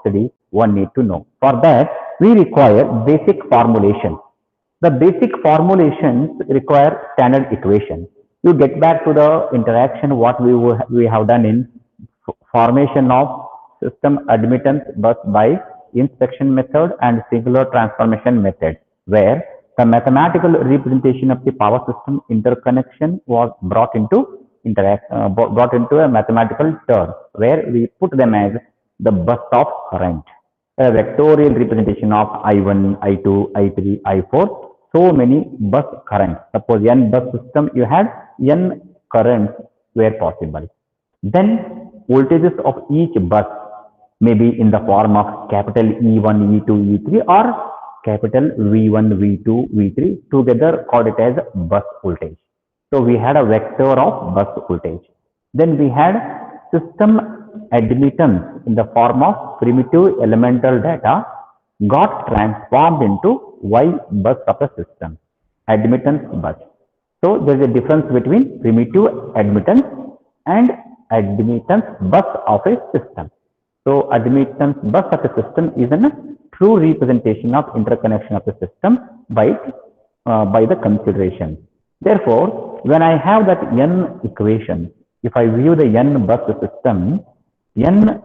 study, one need to know. For that, we require basic formulation. The basic formulations require standard equation. You get back to the interaction what we have done in formation of system admittance bus by inspection method and singular transformation method, where the mathematical representation of the power system interconnection was brought into a mathematical term, where we put them as the bus of current, a vectorial representation of I1, I2, I3, I4, so many bus currents. Suppose n bus system, you had n currents were possible. Then voltages of each bus may be in the form of capital E1, E2, E3 or capital V1, V2, V3, together called it as bus voltage. So we had a vector of bus voltage. Then we had system admittance in the form of primitive elemental data got transformed into Y bus of a system, admittance bus. So there is a difference between primitive admittance and admittance bus of a system. So admittance bus of a system is a true representation of interconnection of the system by the consideration. Therefore, when I have that n equation, if I view the n bus system, n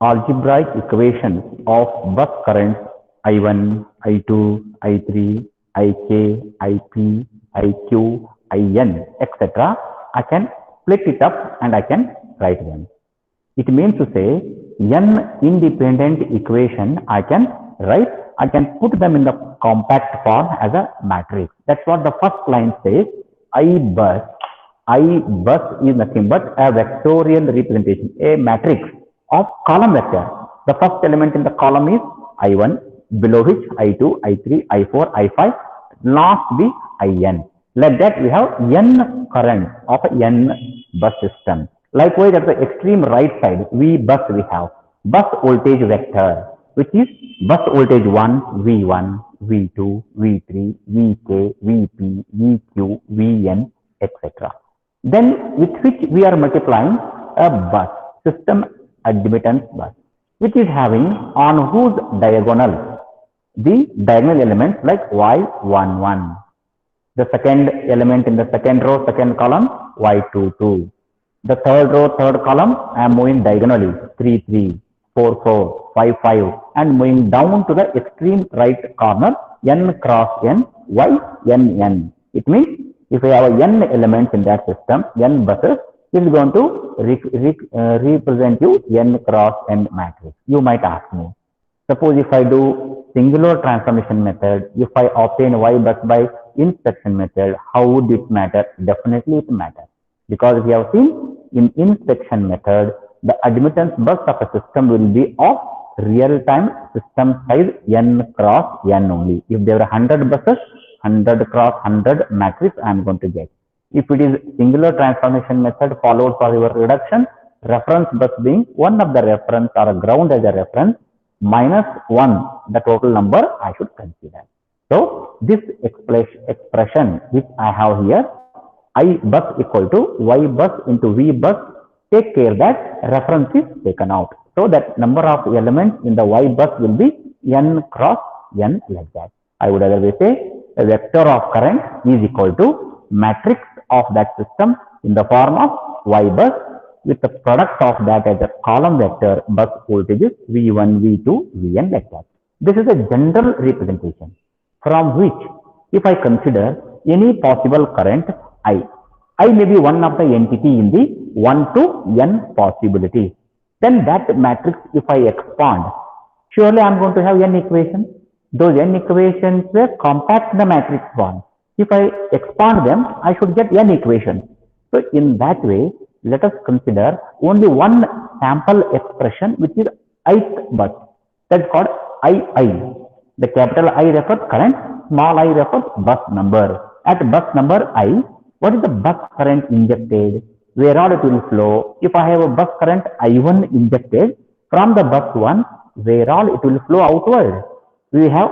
algebraic equations of bus currents I1, I2, I3, IK, IP, IQ, IN, etc., I can split it up and I can write them. It means to say n independent equation I can write, I can put them in the compact form as a matrix. That's what the first line says. I bus is nothing but a vectorial representation, a matrix of column vector. The first element in the column is I1, below which I2, I3, I4, I5, last be IN. Like that we have n current of a n bus system. Likewise, at the extreme right side, we have bus voltage vector, which is bus voltage 1, V1, V2, V3, Vk, Vp, Vq, Vn, etc. Then with which we are multiplying a bus, system admittance bus, which is having on whose diagonal the diagonal elements like Y11. The second element in the second row, second column, Y22. The third row, third column, I am moving diagonally, 3, 3, 4, 4, 5, 5, and moving down to the extreme right corner, n cross n, y, n, n. It means if I have n elements in that system, n buses, it is going to represent you n cross n matrix. You might ask me, suppose if I do singular transformation method, if I obtain y bus by inspection method, how would it matter? Definitely it matters. Because we have seen in inspection method, the admittance bus of a system will be of real-time system size n cross n only. If there are 100 buses, 100 cross 100 matrix I am going to get. If it is singular transformation method followed for your reduction, reference bus being one of the reference or a ground as a reference, minus 1, the total number I should consider. So this expression which I have here, I bus equal to Y bus into V bus, take care that reference is taken out. So that number of elements in the Y bus will be n cross n, like that. I would otherwise say a vector of current is equal to matrix of that system in the form of Y bus with the product of that as a column vector bus voltages V1, V2, Vn, like that. This is a general representation from which if I consider any possible current I may be one of the entity in the 1 to n possibility. Then that matrix, if I expand, surely I am going to have n equations. Those n equations were compact in the matrix form. If I expand them, I should get n equations. So in that way, let us consider only one sample expression, which is ith bus. That's called II. The capital I refers current, small I refers bus number. At bus number I, what is the bus current injected? Where all it will flow? If I have a bus current I1 injected from the bus 1, where all it will flow outward? We have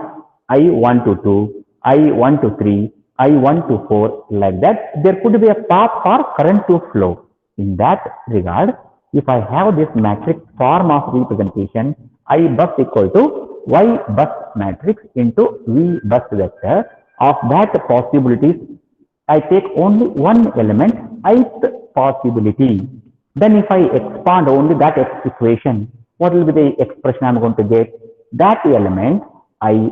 I1 to 2, I1 to 3, I1 to 4, like that. There could be a path for current to flow. In that regard, If I have this matrix form of representation, I bus equal to Y bus matrix into V bus vector. Of that possibilities, I take only one element, ith possibility. Then if I expand only that equation, what will be the expression I am going to get? That element I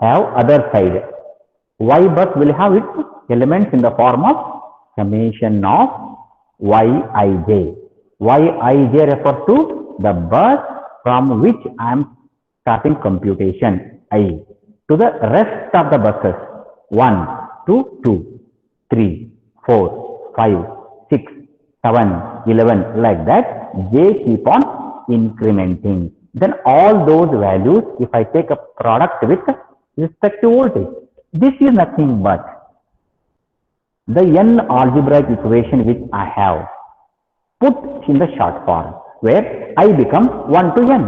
have other side. Y bus will have its elements in the form of summation of Yij. Yij refers to the bus from which I am starting computation I to the rest of the buses 1 to 2, 3, 4, 5, 6, 7, 11 like that. J keep on incrementing. Then all those values, if I take a product with respect to voltage, this is nothing but the n algebraic equation which I have put in the short form, where I become 1 to n.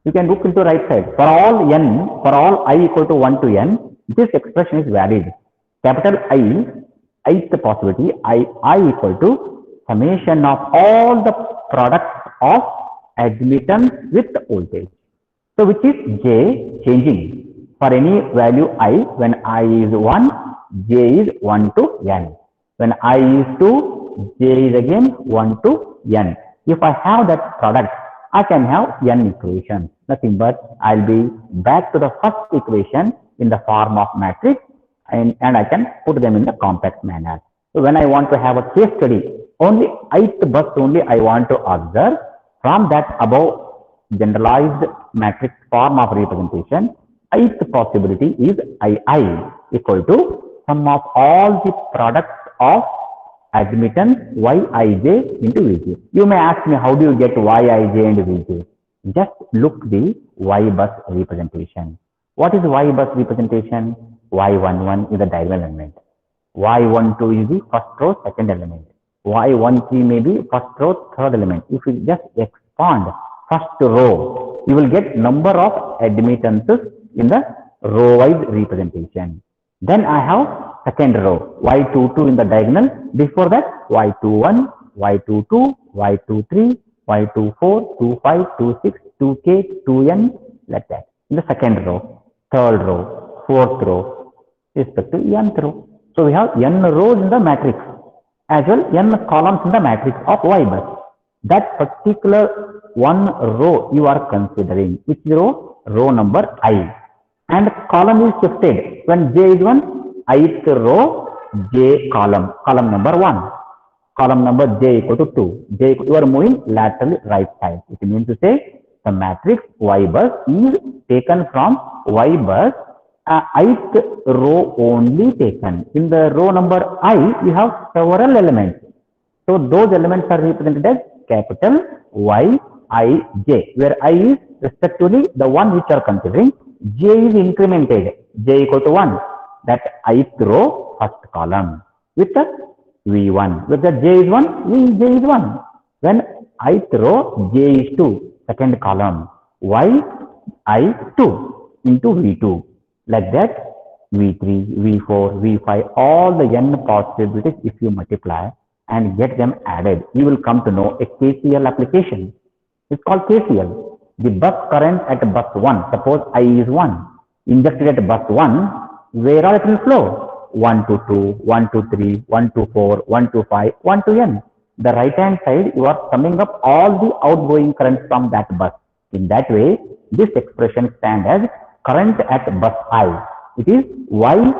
You can look into right side. For all n, for all I equal to 1 to n, this expression is valid. Capital I, ith possibility, I equal to summation of all the products of admittance with voltage. So which is J changing. For any value I, when I is 1, J is 1 to n. When I is 2, J is again 1 to n. If I have that product, I can have n equations. Nothing but I'll be back to the first equation in the form of matrix, and I can put them in the compact manner. So when I want to have a case study, only ith bus only I want to observe. From that above generalized matrix form of representation, ith possibility is II equal to sum of all the products of admittance Yij into Vj. You may ask me, how do you get Yij and Vj? Just look the Y bus representation. What is Y bus representation? Y11 is the diagonal element. Y12 is the first row, second element. Y13 may be first row, third element. If you just expand first row, you will get number of admittances in the row-wise representation. Then I have second row, Y22 in the diagonal. Before that, Y21, Y22, Y23, Y24, 25, 26, 2k, 2n, like that. In the second row, third row, fourth row, respect to nth row. So we have n rows in the matrix, as well n columns in the matrix of Y bus. That particular one row you are considering, which row? Row number I. And column is shifted. When J is 1, ith row, J column, column number 1. Column number J equal to 2. You are moving laterally right side. It means to say the matrix Y bus is taken from Y bus, ith row only taken. In the row number I, you have several elements. So those elements are represented as capital Y, I, J, where I is respectively the one which you are considering. J is incremented. J equal to 1. That ith row, first column with the V1. With the J is 1, Vj is 1. When ith row, J is 2, second column, Y, I, 2 into V2. Like that, V3, V4, V5, all the n possibilities, if you multiply and get them added, you will come to know a KCL application. It's called KCL. The bus current at bus 1, suppose I is 1, injected at bus 1, where all it will flow? 1 to 2, 1 to 3, 1 to 4, 1 to 5, 1 to n. The right hand side, you are summing up all the outgoing currents from that bus. In that way, this expression stands as current at bus I. It is Yij,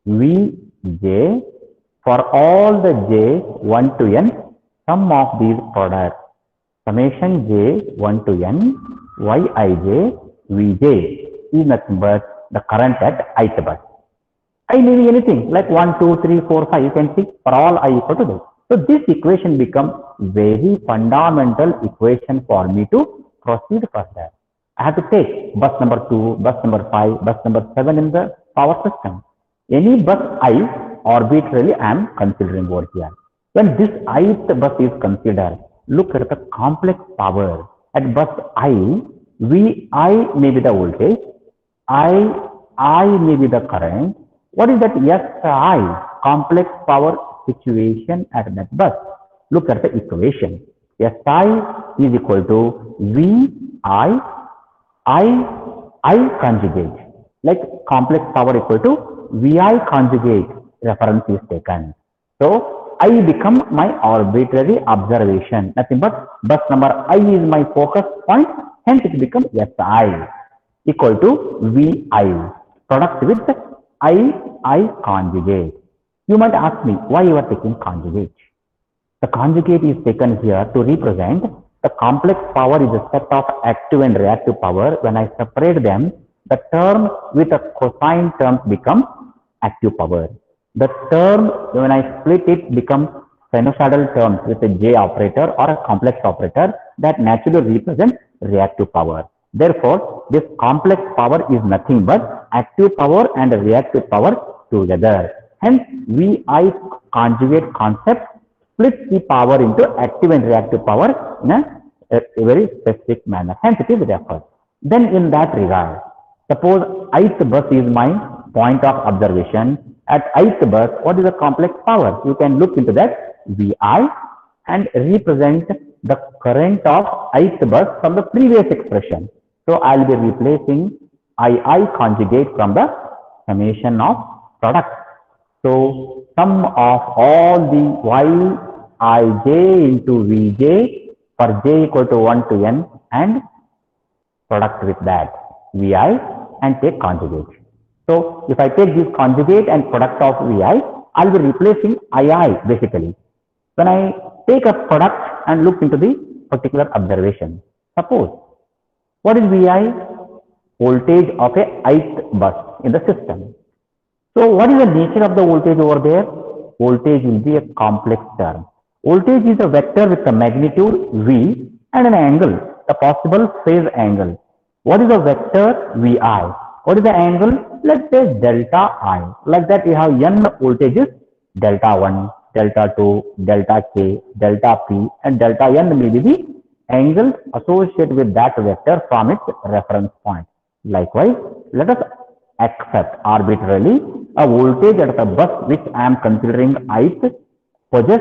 Vj, for all the j 1 to n, sum of these products. Summation j 1 to n, Yij, Vj is nothing but the current at ith bus. I may be anything like 1, 2, 3, 4, 5. You can see for all I equal to this. So this equation becomes very fundamental equation for me to proceed further. I have to take bus number 2, bus number 5, bus number 7 in the power system. Any bus I arbitrarily I am considering over here. When this ith bus is considered, look at the complex power. At bus I, Vi may be the voltage, I may be the current. What is that SI, complex power situation at that bus? Look at the equation. SI is equal to VI I conjugate. Like complex power equal to VI conjugate reference is taken. So I become my arbitrary observation. Nothing but bus number I is my focus point. Hence it becomes SI equal to VI. Product with I conjugate. You might ask me why you are taking conjugate. The conjugate is taken here to represent the complex power is a set of active and reactive power. When I separate them, the term with a cosine terms becomes active power. The term when I split it becomes sinusoidal terms with a J operator or a complex operator that naturally represents reactive power. Therefore, this complex power is nothing but active power and reactive power together. Hence, VI conjugate concept splits the power into active and reactive power in a very specific manner. Hence, it is referred. Then, in that regard, suppose ith bus is my point of observation. At ith bus, what is the complex power? You can look into that VI and represent the current of ith bus from the previous expression. So, I will be replacing II conjugate from the summation of product. So, sum of all the Yij into Vj for j equal to 1 to n and product with that Vi and take conjugate. So, if I take this conjugate and product of Vi, I will be replacing II basically. When I take a product and look into the particular observation, suppose what is Vi? Voltage of a ith bus in the system. So, what is the nature of the voltage over there? Voltage will be a complex term. Voltage is a vector with a magnitude V and an angle, the possible phase angle. What is the vector Vi? What is the angle? Let's say delta I. Like that we have n voltages, delta 1, delta 2, delta k, delta p and delta n may be the angles associated with that vector from its reference point. Likewise, let us accept arbitrarily a voltage at the bus which I am considering ith possess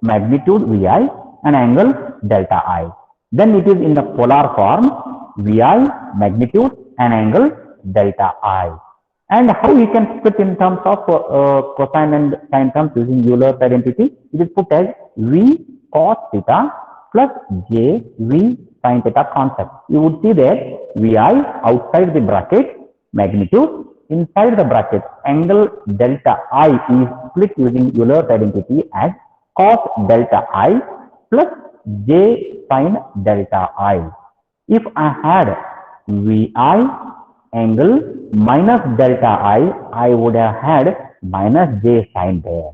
magnitude Vi and angle delta I. Then it is in the polar form Vi magnitude and angle delta I. And how we can split in terms of cosine and sine terms using Euler's identity? It is put as V cos theta plus J V sin theta concept. You would see that Vi outside the bracket magnitude, inside the bracket angle delta I is split using Euler's identity as cos delta I plus J sin delta I. If I had Vi angle minus delta I would have had minus J sin there.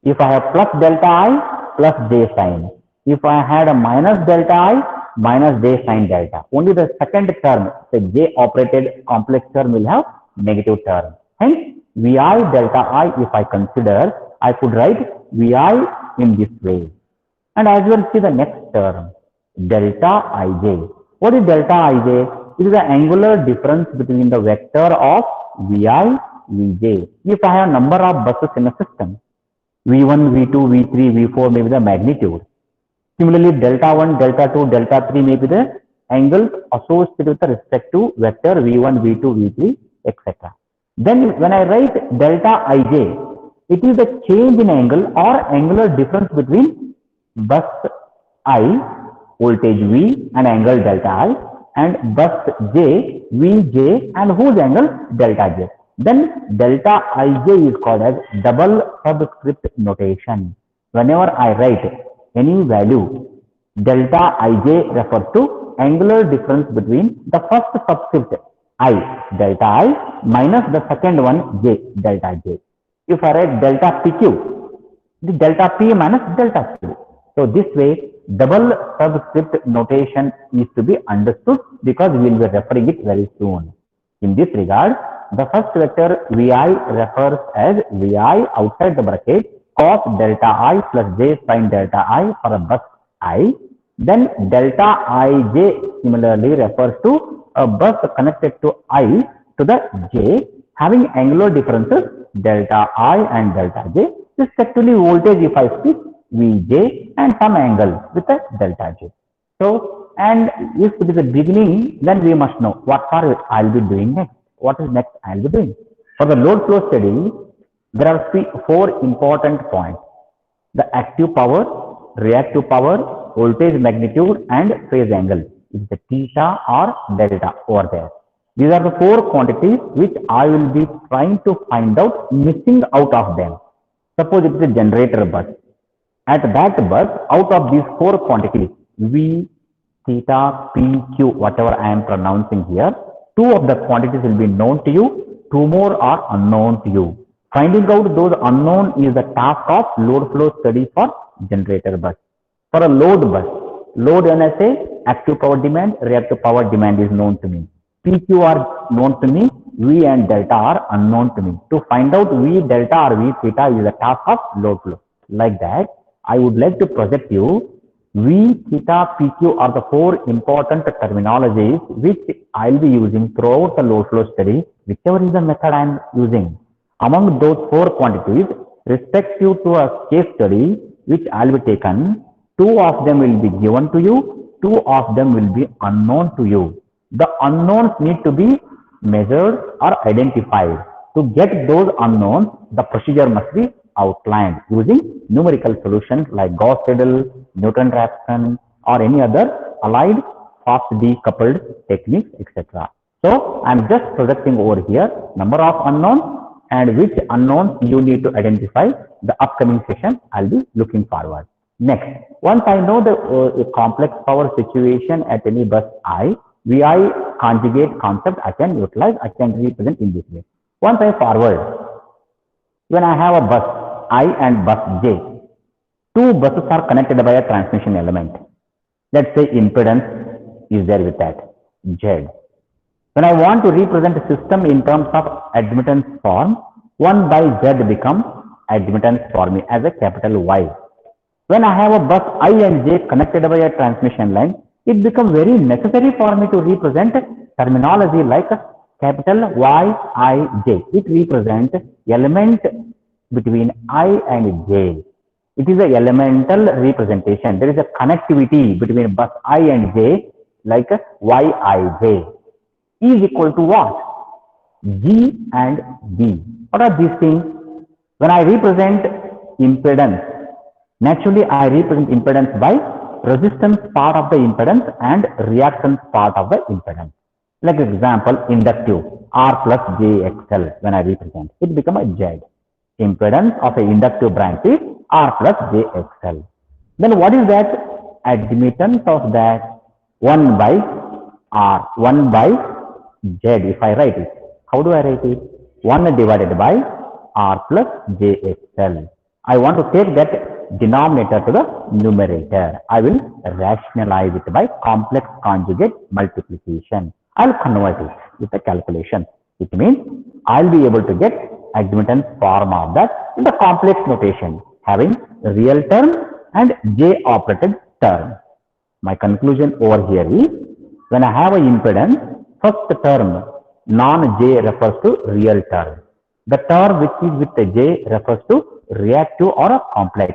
If I have plus delta I plus J sin. If I had a minus delta I minus J sin delta. Only the second term, the J operated complex term will have negative term. Hence, Vi delta I, if I consider, I could write Vi in this way. And as well see the next term, delta Ij. What is delta Ij? It is the angular difference between the vector of Vi, Vj. If I have number of buses in a system, V1, V2, V3, V4 may be the magnitude. Similarly, delta 1, delta 2, delta 3 may be the angles associated with the respective vector V1, V2, V3, etc. Then when I write delta Ij, it is the change in angle or angular difference between bus I, voltage V and angle delta I, and bus J, Vj and whose angle delta J. Then delta Ij is called as double subscript notation. Whenever I write any value, delta Ij refers to angular difference between the first subscript I, delta I, minus the second one J, delta J. If I write delta PQ, the delta P minus delta Q. So this way, double subscript notation is to be understood because we will be referring it very soon. In this regard, the first vector Vi refers as Vi outside the bracket cos delta I plus J sin delta I for a bus I. Then delta Ij similarly refers to a bus connected to I to the J having angular differences delta I and delta J. Respectively, voltage if I speak Vj and some angle with a delta J. So, and if it is a beginning, then we must know what are I'll be doing next. What is next I'll be doing. For the load flow study, there are four important points. The active power, reactive power, voltage magnitude and phase angle. Is the theta or delta over there. These are the four quantities which I will be trying to find out, missing out of them. Suppose it is a generator bus. At that bus, out of these four quantities, V, theta, P, Q, whatever I am pronouncing here, two of the quantities will be known to you, two more are unknown to you. Finding out those unknown is the task of load flow study for generator bus. For a load bus, load when I say active power demand, reactive power demand is known to me. PQ are known to me, V and delta are unknown to me. To find out V delta or V theta is the task of load flow. Like that, I would like to project you V, theta, PQ are the four important terminologies which I will be using throughout the load flow study, whichever is the method I am using. Among those four quantities, respective to a case study which I will be taken, two of them will be given to you, two of them will be unknown to you. The unknowns need to be measured or identified. To get those unknowns, the procedure must be outlined using numerical solutions like Gauss-Seidel, Newton-Raphson, or any other allied fast decoupled techniques, etc. So, I am just projecting over here number of unknowns and which unknowns you need to identify. The upcoming session I will be looking forward. Next, once I know the complex power situation at any bus I, VI conjugate concept I can utilize, I can represent in this way. Once I forward, when I have a bus I and bus J, two buses are connected by a transmission element. Let's say impedance is there with that, Z. When I want to represent a system in terms of admittance form, 1 by Z becomes admittance for me as a capital Y. When I have a bus I and J connected by a transmission line, it becomes very necessary for me to represent terminology like capital Y, I, J. It represents element between I and J. It is a elemental representation. There is a connectivity between bus I and J like Y, I, J. E is equal to what? G and B. What are these things? When I represent impedance, naturally I represent impedance by resistance part of the impedance and reactance part of the impedance. Like example, inductive R plus JXL when I represent, it becomes a Z. Impedance of an inductive branch is R plus JXL. Then what is that? Admittance of that 1 by R, 1 by Z if I write it. How do I write it? 1 divided by R plus JXL. I want to take that denominator to the numerator. I will rationalize it by complex conjugate multiplication. I will convert it with a calculation. It means I will be able to get admittance form of that in the complex notation having real term and J operated term. My conclusion over here is when I have an impedance, first term non-J refers to real term. The term which is with the J refers to reactive or a complex.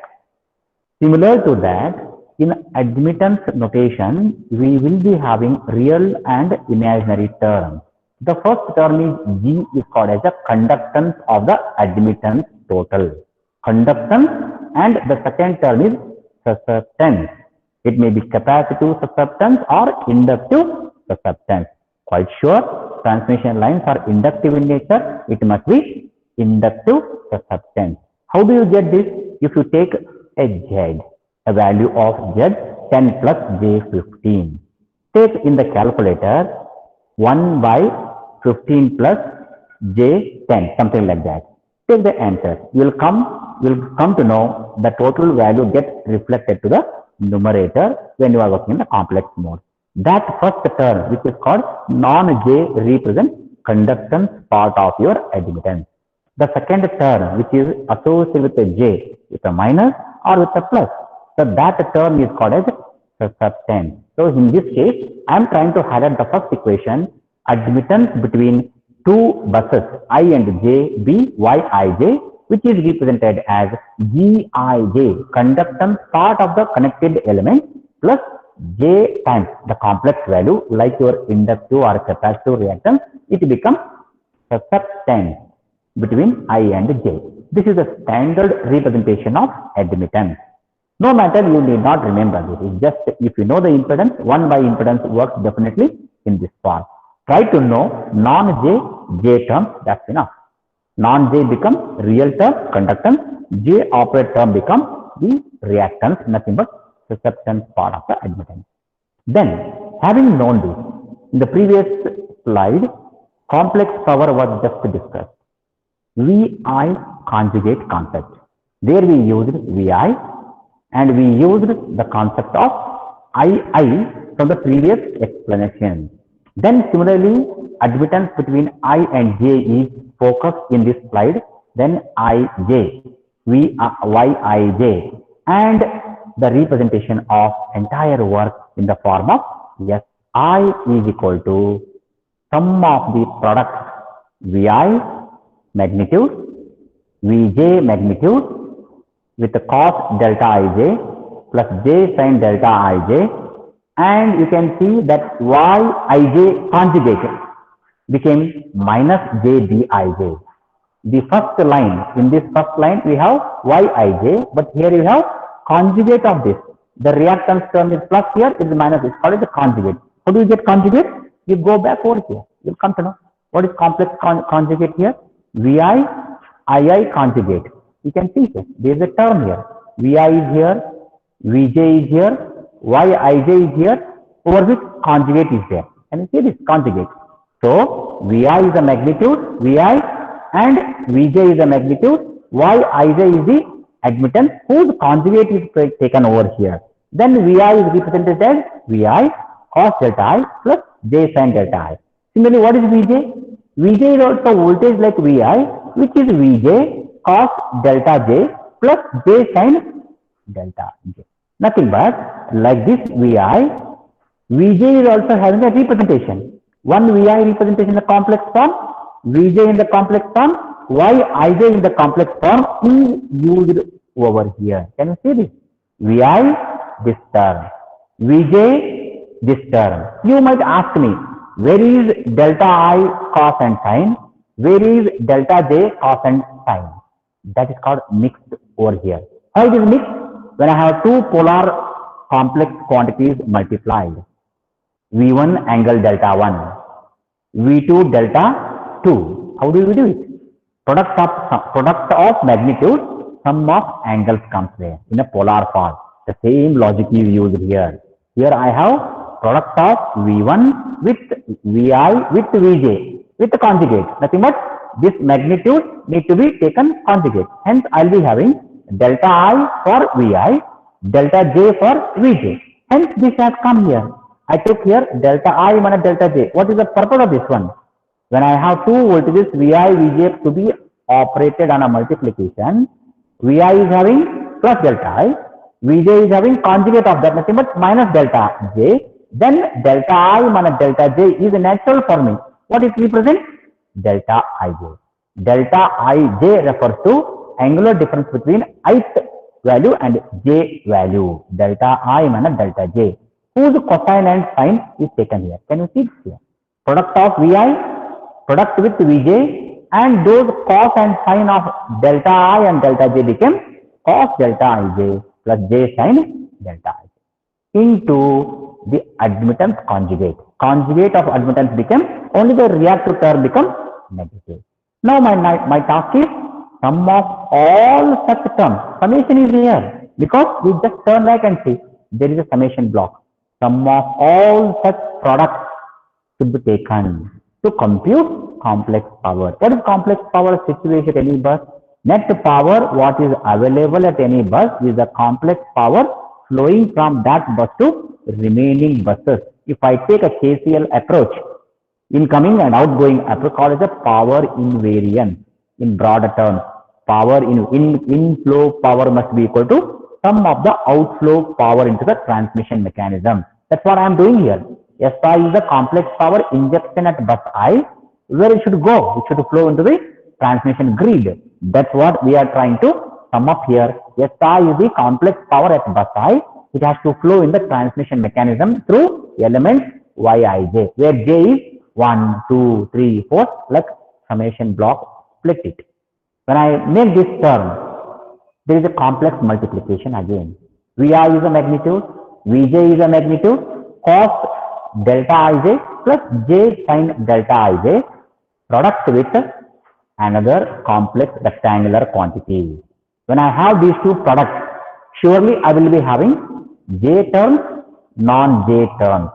Similar to that, in admittance notation, we will be having real and imaginary terms. The first term is G is called as the conductance of the admittance total. Conductance, and the second term is susceptance. It may be capacitive susceptance or inductive susceptance. Quite sure, transmission lines are inductive in nature. It must be inductive susceptance. How do you get this? If you take a Z, a value of Z 10 plus J 15. Take in the calculator 1 by 15 plus J 10, something like that. Take the answer. You will come to know the total value gets reflected to the numerator when you are working in the complex mode. That first term, which is called non-J, represents conductance part of your admittance. The second term, which is associated with a J, with a minus or with a plus, so that term is called as susceptance. So in this case, I am trying to highlight the first equation, admittance between two buses I and J, B, Y, I, J, which is represented as Gij, conductance part of the connected element, plus J times the complex value like your inductive or capacitive reactance, it becomes susceptance between I and J. This is the standard representation of admittance. No matter, you need not remember this. It's just if you know the impedance, 1 by impedance works definitely in this form. Try to know non-J, J term, that's enough. Non-J becomes real term, conductance. J operator term becomes the reactance, nothing but susceptance part of the admittance. Then, having known this, in the previous slide, complex power was just discussed. VI conjugate concept. There we used VI and we used the concept of II from the previous explanation. Then similarly, admittance between I and J is focused in this slide. Then IJ, Yij, and the representation of entire work in the form of yes, I is equal to sum of the products Vi magnitude, Vj magnitude with the cos delta Ij plus J sin delta Ij, and you can see that Yij conjugate became minus JDij. The first line, in this first line we have Yij, but here you have conjugate of this. The reactance term is plus, here is minus, it's called the conjugate. How do you get conjugate? You go back over here, you'll come to know what is complex conjugate here. Vi, II conjugate. You can see this. There is a term here. Vi is here, Vj is here, Yij is here, over which conjugate is there. And you see this conjugate. So, Vi is the magnitude, Vi, and Vj is the magnitude, Yij is the admittance whose conjugate is taken over here. Then Vi is represented as Vi cos delta I plus J sin delta I. Similarly, what is Vj? Vj is also voltage like Vi, which is Vj cos delta J plus J sin delta J. Nothing but like this Vi, Vj is also having a representation. One Vi representation in the complex form, Vj in the complex form, Yij in the complex form is used over here. Can you see this? Vi, this term. Vj, this term. You might ask me, where is delta I cos and sin? Where is delta J cos and sin? That is called mixed over here. How it is mixed? When I have two polar complex quantities multiplied. V1 angle delta 1, V2 delta 2. How do we do it? Product of magnitude, sum of angles comes there in a polar form. The same logic is used here. Here I have product of V1 with Vi with Vj with the conjugate. Nothing but this magnitude need to be taken conjugate. Hence I will be having delta I for Vi, delta J for Vj. Hence this has come here. I took here delta I minus delta J. What is the purpose of this one? When I have two voltages Vi, Vj to be operated on a multiplication, Vi is having plus delta I, Vj is having conjugate of that, nothing but minus delta J. Then delta I minus delta J is natural for me. What it represents? Delta Ij. Delta Ij refers to angular difference between ith value and J value. Delta I minus delta J, whose cosine and sine is taken here. Can you see this here? Product of Vi, product with Vj, and those cos and sine of delta I and delta J became cos delta Ij plus J sin delta Ij into the admittance conjugate. Conjugate of admittance became, only the reactive term becomes negative. Now my task is sum of all such terms. Summation is here because we just turn back and see there is a summation block. Sum of all such products should be taken to compute complex power. What is complex power situated at any bus? Net power what is available at any bus is the complex power flowing from that bus to remaining buses. If I take a KCL approach, incoming and outgoing approach called as a power invariance in broader terms. Power inflow power must be equal to sum of the outflow power into the transmission mechanism. That's what I am doing here. SI is the complex power injection at bus I, where it should go. It should flow into the transmission grid. That's what we are trying to sum up here. SI is the complex power at bus I. It has to flow in the transmission mechanism through elements Yij, where J is 1, 2, 3, 4, like summation block, split it. When I make this term, there is a complex multiplication again. Vi is a magnitude, Vj is a magnitude, cos delta Ij plus J sin delta Ij, product with another complex rectangular quantity. When I have these two products, surely I will be having J terms, non-J terms.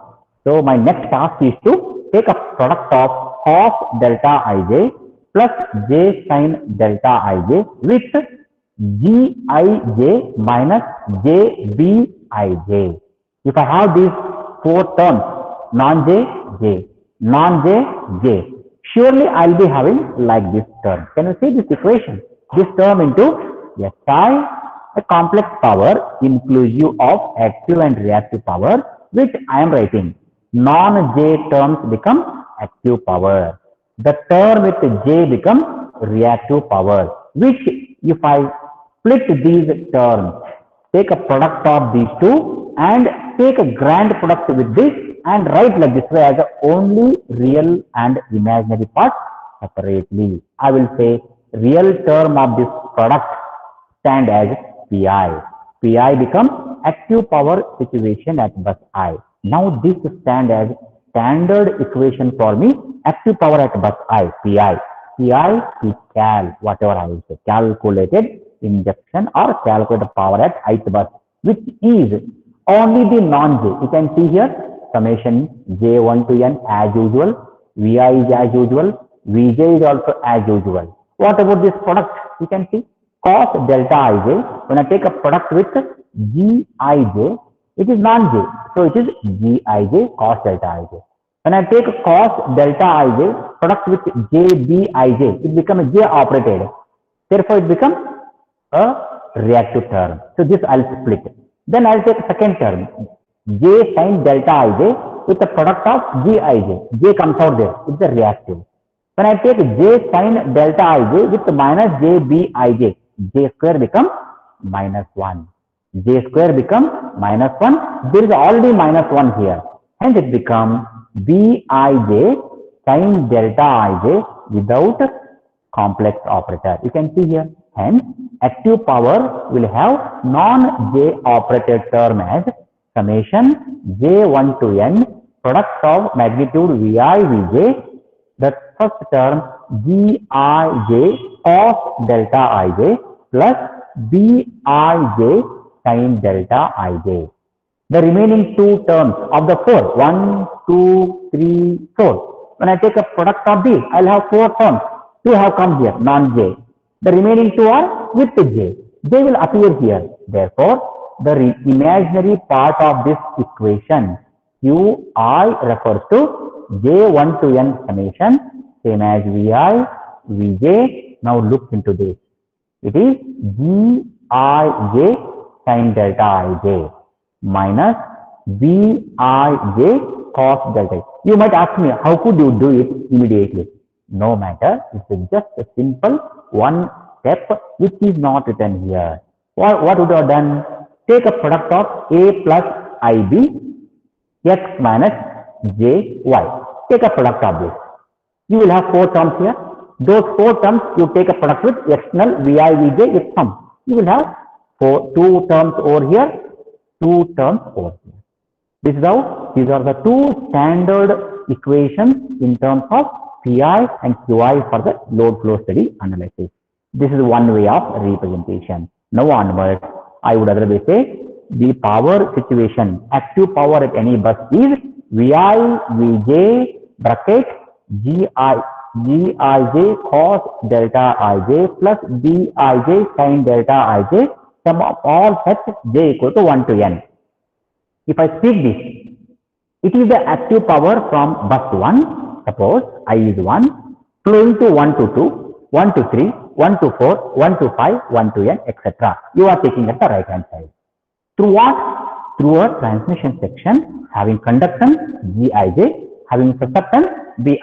So my next task is to take a product of cos delta Ij plus J sin delta Ij with Gij minus Jbij. If I have these four terms, non-J, J, non-J, J, surely I will be having like this term. Can you see this equation? This term into SI, a complex power inclusive of active and reactive power, which I am writing. Non-J terms become active power. The term with J becomes reactive power, which if I split these terms, take a product of these two and take a grand product with this and write like this way as only real and imaginary part separately. I will say real term of this product stand as Pi. Pi becomes active power situation at bus I. Now this stand as standard equation for me, active power at bus I, Pi. Pi is cal, whatever I will say, calculated injection or calculated power at ith bus, which is only the non-J. You can see here, summation J1 to N as usual, Vi is as usual, Vj is also as usual. What about this product? You can see cos delta Ij, when I take a product with Gij, it is non-J, so it is Gij cos delta Ij. When I take cos delta Ij, product with Jbij, it becomes a J operated. Therefore, it becomes a reactive term. So this I'll split. Then I'll take second term, J sin delta Ij with the product of Gij. J comes out there, it's a reactive. When I take J sin delta Ij with minus Jbij, J square becomes minus 1. J square becomes minus 1. There is already minus 1 here. Hence it becomes Bij sin delta Ij without complex operator. You can see here. Hence, active power will have non-J operated term as summation J1 to N, product of magnitude Vi, Vj, the first term Gij cos delta Ij plus Bij sin delta Ij. The remaining two terms of the four, 1, 2, 3, 4. When I take a product of these, I will have four terms. Two have come here, non-J. The remaining two are with J. They will appear here. Therefore, the imaginary part of this equation, Qi refers to J1 to N summation, same as Vi, Vj. Now look into this. It is Gij sin delta Ij minus Bij cos delta Ij. You might ask me, how could you do it immediately? No matter, it's just a simple one step which is not written here. What would have done? Take a product of A plus IB, X minus JY. Take a product of this. You will have four terms here. Those four terms you take a product with external Vi, Vj with sum. You will have two terms over here, two terms over here. This is how, these are the two standard equations in terms of Pi and Qi for the load flow study analysis. This is one way of representation. Now onwards, I would otherwise say the power situation, active power at any bus is Vi, Vj bracket Gij cos delta Ij plus Bij sin delta Ij, sum of all such j equal to 1 to n. If I speak this, it is the active power from bus 1, suppose I is 1, flowing to 1 to 2, 1 to 3, 1 to 4, 1 to 5, 1 to n, etc. You are taking at the right hand side. Through what? Through a transmission section having conductance Gij, having susceptance Bij.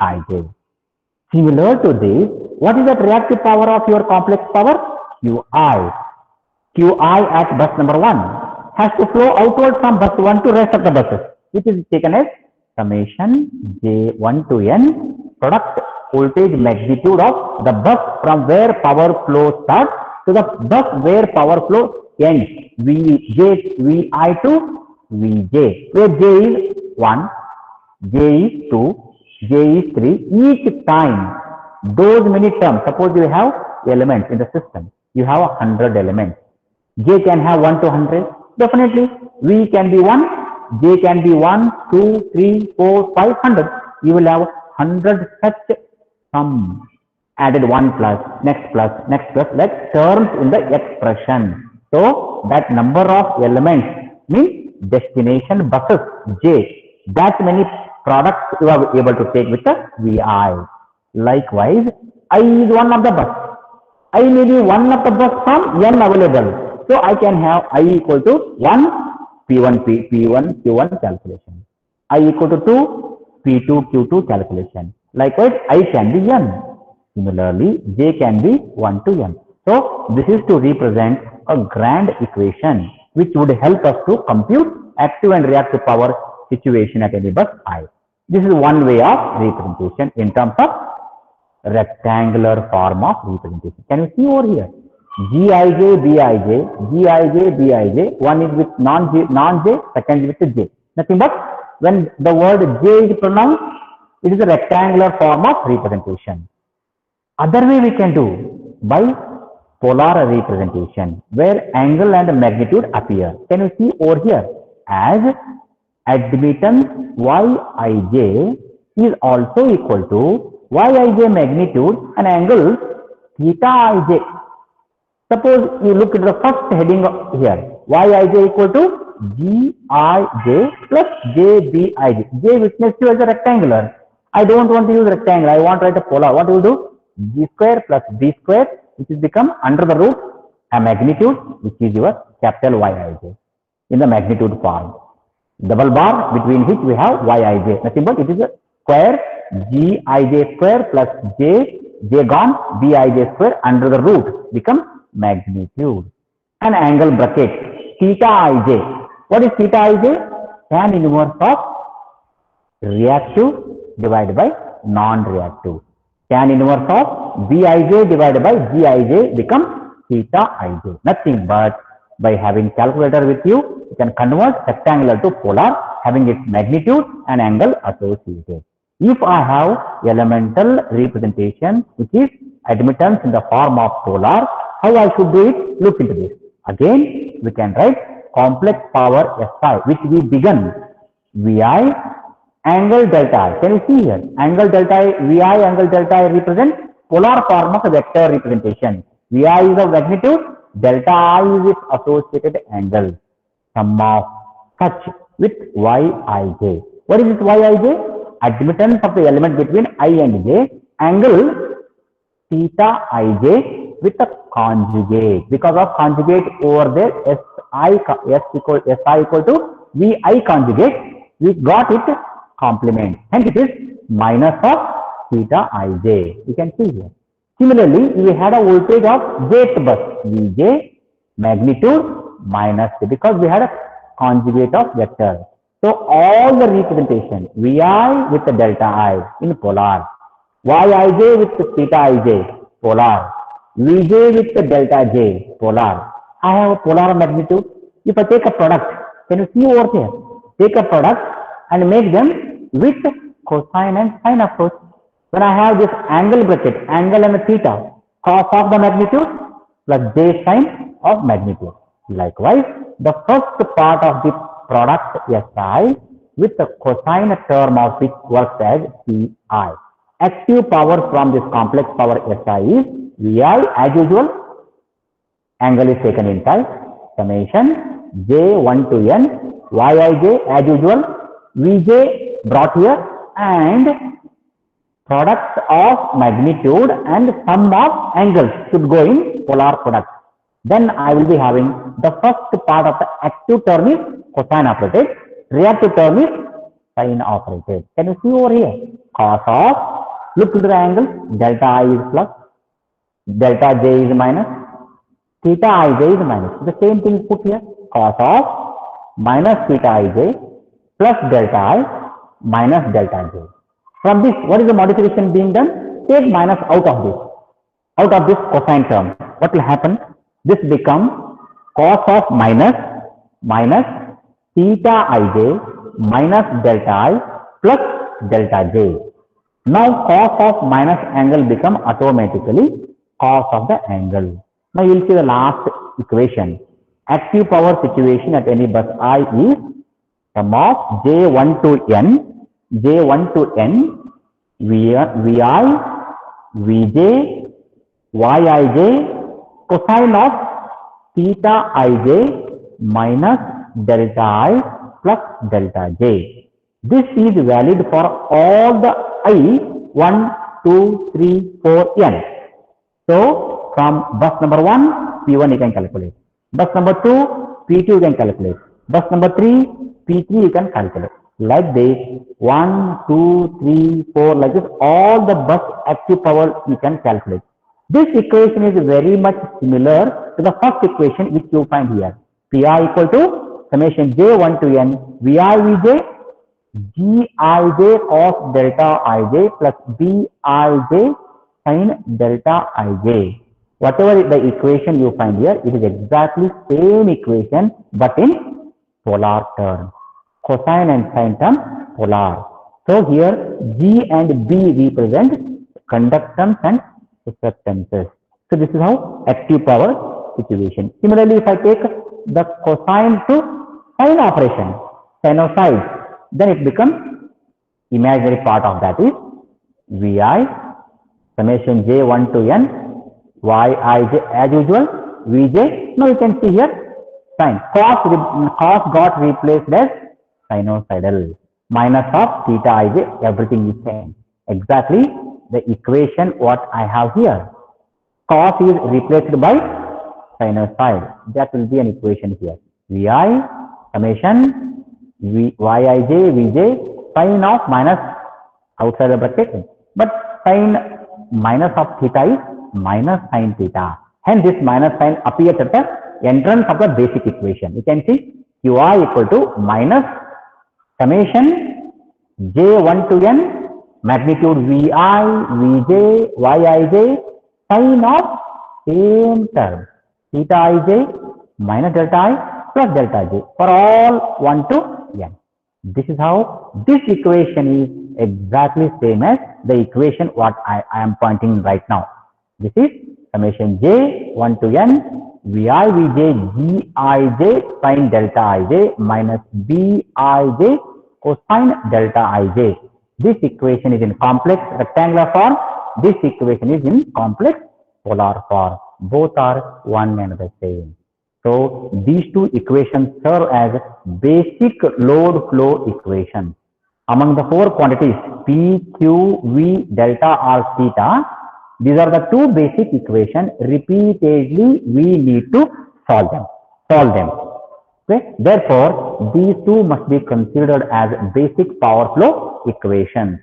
Similar to this, what is the reactive power of your complex power? Qi. Qi at bus number 1 has to flow outward from bus 1 to rest of the buses, which is taken as summation J1 to N product voltage magnitude of the bus from where power flow starts to the bus where power flow ends, Vi to Vj, where J is 1, J is 2, J is 3. Each time, those many terms, suppose you have elements in the system, you have 100 elements. J can have 1 to 100. Definitely, V can be 1, J can be 1, 2, 3, 4, 5, 100. You will have 100 such sum added 1 plus, next plus, next plus, like terms in the expression. So, that number of elements means destination buses J. That many products you are able to take with the Vi. Likewise, I is one of the bus. I may be one of the bus from N available. So I can have I equal to 1 P1 P1 Q1 calculation. I equal to 2 P2 Q2 calculation. Likewise, I can be N. Similarly, J can be 1 to N. So this is to represent a grand equation which would help us to compute active and reactive power situation at any bus I. This is one way of representation in terms of rectangular form of representation. Can you see over here? Gij, Bij, one is with non-J, second with J. Nothing but when the word J is pronounced, it is a rectangular form of representation. Other way we can do by polar representation, where angle and magnitude appear. Can you see over here? As admittance Yij is also equal to Yij magnitude and angle theta ij. Suppose you look at the first heading here, Yij equal to Gij plus Jbij. J witness you as a rectangular. I don't want to use rectangle. I want to write a polar. What do you do? G square plus B square, which is become under the root a magnitude, which is your capital Yij in the magnitude form. Double bar between which we have Yij. Nothing but it is a square Gij square plus J gone, Bij square under the root become magnitude. And angle bracket theta ij. What is theta ij? Tan inverse of reactive divided by non-reactive. Tan inverse of Bij divided by Gij becomes theta ij. Nothing but by having calculator with you, you can convert rectangular to polar, having its magnitude and angle associated. If I have elemental representation, which is admittance in the form of polar, how I should do it? Look into this. Again, we can write complex power SI, which we begun Vi angle delta I. Can you see here? Angle delta I, Vi angle delta I represent polar form of a vector representation. Vi is of magnitude, delta I is its associated angle. Sum of such with Yij. What is this Yij? Admittance of the element between I and J, angle theta ij with a conjugate. Because of conjugate over there, SI equal to Vi conjugate, we got it complement. Hence it is minus of theta ij. You can see here. Similarly, we had a voltage of jth bus, Vj, magnitude minus K, because we had a conjugate of vector. So all the representation, Vi with the delta I in polar, Yij with the theta ij, polar, Vj with the delta j, polar. I have a polar magnitude. If I take a product, can you see over here? Take a product and make them with cosine and sine approach. When I have this angle bracket, angle and theta, cos of the magnitude plus j sine of magnitude. Likewise, the first part of the product SI with the cosine term of which works as Pi. Active power from this complex power SI is Vi as usual. Angle is taken inside. Summation J1 to N. Yij as usual. Vj brought here and product of magnitude and sum of angles should go in polar product. Then I will be having the first part of the active term is cosine operated, reactive term is sine operated. Can you see over here? Cos of Look to the angle, delta I is plus, delta j is minus, theta ij is minus. The same thing put here, cos of minus theta ij plus delta I minus delta j. From this, what is the modification being done? Take minus out of this cosine term. What will happen? This becomes cos of minus theta ij minus delta I plus delta j. Now cos of minus angle become automatically cos of the angle. Now you will see the last equation. Active power situation at any bus I is sum of j1 to n vi, vj, yij cosine of theta ij minus delta I plus delta j. This is valid for all the I 1, 2, 3, 4, n. So from bus number 1, P1 you can calculate. Bus number 2, P2 you can calculate. Bus number 3, P3 you can calculate. Like this, 1, 2, 3, 4, like this, all the bus active power you can calculate. This equation is very much similar to the first equation which you find here. Pi equal to summation j1 to n vi vj gij cos delta ij plus bij sin delta ij. Whatever the equation you find here, it is exactly same equation but in polar term. Cosine and sine term polar. So here G and B represent conductance and susceptances. So this is how active power situation. Similarly, if I take the cosine to sine operation, sinusoid, then it becomes imaginary part of that is Vi summation j1 to n Yij as usual, Vj. Now you can see here sine. Cos got replaced as sinusoidal. Minus of theta ij, everything is same. Exactly the equation what I have here. Cos is replaced by sinusoid. That will be an equation here. Vi summation Yij Vj sine of minus outside the bracket, but sine minus of theta is minus sine theta. Hence this minus sign appears at the entrance of the basic equation. You can see Qi equal to minus summation j1 to n magnitude Vi, Vj, Yij sine of same term theta ij minus delta I plus delta j for all 1 to n. This is how this equation is exactly same as the equation what I am pointing right now. This is summation j1 to n Vi Vj Gij sin delta ij minus Bij cosine delta ij. This equation is in complex rectangular form. This equation is in complex polar form. Both are one and the same. So these two equations serve as basic load flow equations. Among the four quantities P, Q, V, delta or theta, these are the two basic equations. Repeatedly we need to solve them. Okay? Therefore, these two must be considered as basic power flow equations.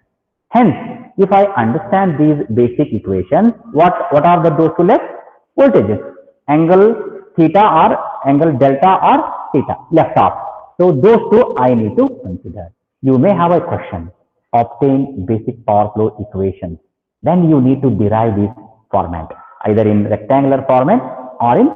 Hence, if I understand these basic equations, what are those two left? Voltages, angle theta or angle delta or theta left off. So those two I need to consider. You may have a question. Obtain basic power flow equations. Then you need to derive this format, either in rectangular format or in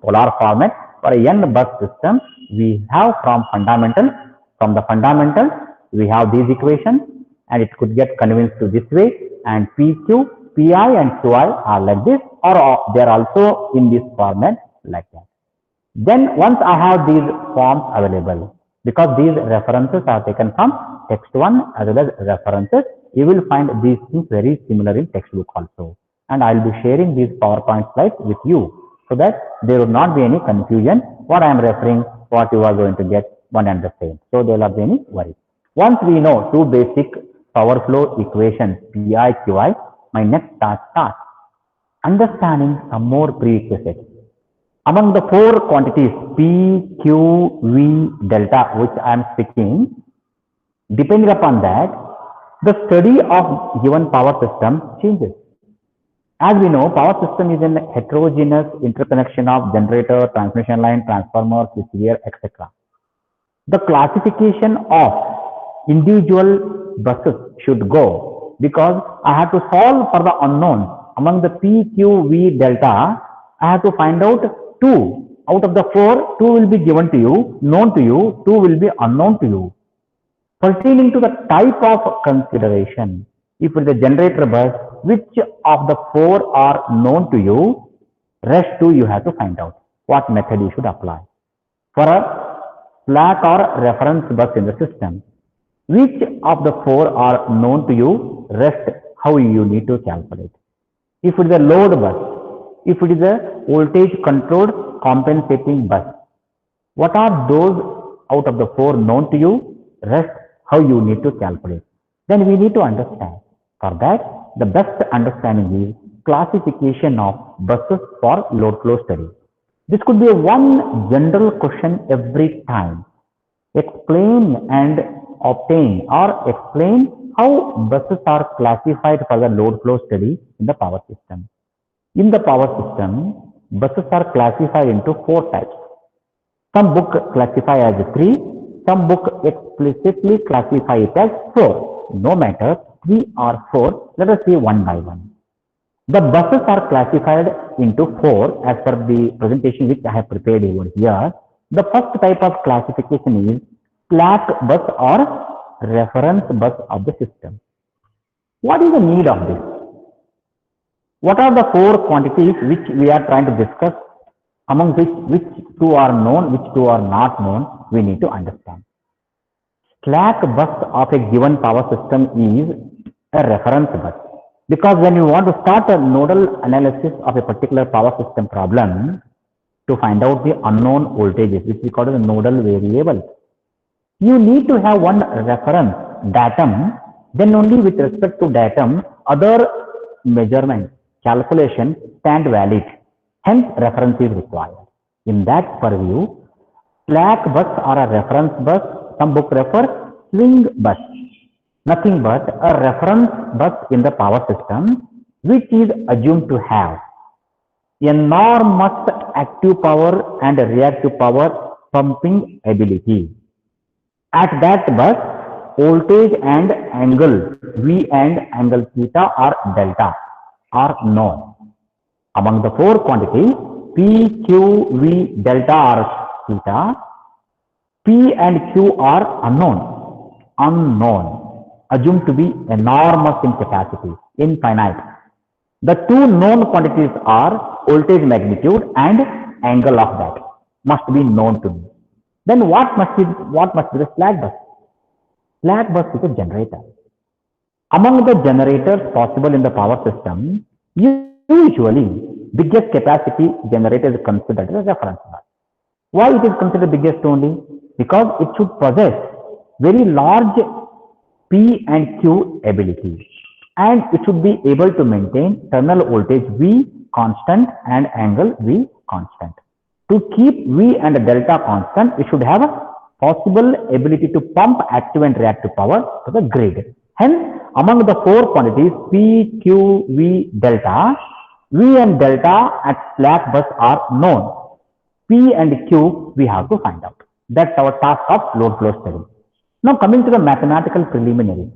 polar format. For a n bus system, we have from the fundamental, we have these equations, and it could get convinced to this way, and PQ, PI and QI are like this, or they are also in this format like that. Then once I have these forms available, because these references are taken from text 1 as well as references, you will find these things very similar in textbook also. And I will be sharing these PowerPoint slides with you so that there will not be any confusion what I am referring, what you are going to get one and the same. So there will not be any worry. Once we know two basic power flow equations, Pi, Qi, my next task starts. Understanding some more prerequisites. Among the four quantities P, Q, V, delta, which I am speaking, depending upon that, the study of given power system changes. As we know, power system is a heterogeneous interconnection of generator, transmission line, transformer, switchgear, etc. The classification of individual buses should go because I have to solve for the unknown. Among the P, Q, V, delta, I have to find out 2. Out of the 4, 2 will be given to you, known to you, 2 will be unknown to you. Pertaining to the type of consideration, if it is a generator bus, which of the 4 are known to you, rest 2 you have to find out what method you should apply. For a slack or reference bus in the system, which of the 4 are known to you, rest how you need to calculate. If it is a load bus, if it is a voltage controlled compensating bus, what are those out of the 4 known to you, rest how you need to calculate. Then we need to understand. For that, the best understanding is classification of buses for load flow study. This could be a one general question every time. Explain and obtain or explain how buses are classified for the load flow study in the power system. In the power system, buses are classified into 4 types. Some book classify as 3, some book explicitly classify it as 4. No matter 3 or 4, let us see one by one. The buses are classified into 4 as per the presentation which I have prepared over here. The first type of classification is slack bus or reference bus of the system. What is the need of this? What are the 4 quantities which we are trying to discuss, among which 2 are known, which 2 are not known, we need to understand. Slack bus of a given power system is a reference bus. Because when you want to start a nodal analysis of a particular power system problem to find out the unknown voltages, which we call as a nodal variable, you need to have one reference datum, then only with respect to datum, other measurements, calculation stand valid. Hence, reference is required. In that purview, slack bus or a reference bus, some book refer swing bus, nothing but a reference bus in the power system which is assumed to have enormous active power and reactive power pumping ability. At that bus, voltage and angle V and angle theta or delta are known. Among the 4 quantities, P, Q, V, delta or theta, P and Q are unknown, assumed to be enormous in capacity, infinite. The 2 known quantities are voltage magnitude and angle of that, must be known to me. Then what must be the slack bus? Slack bus is a generator. Among the generators possible in the power system, usually biggest capacity generator is considered as a reference bus. Why it is considered biggest only? Because it should possess very large P and Q ability, and it should be able to maintain terminal voltage V constant and angle V constant. To keep V and delta constant, it should have a possible ability to pump active and reactive power to the grid. Hence, among the 4 quantities P, Q, V, delta, V and delta at slack bus are known. P and Q we have to find out. That's our task of load flow study. Now coming to the mathematical preliminary.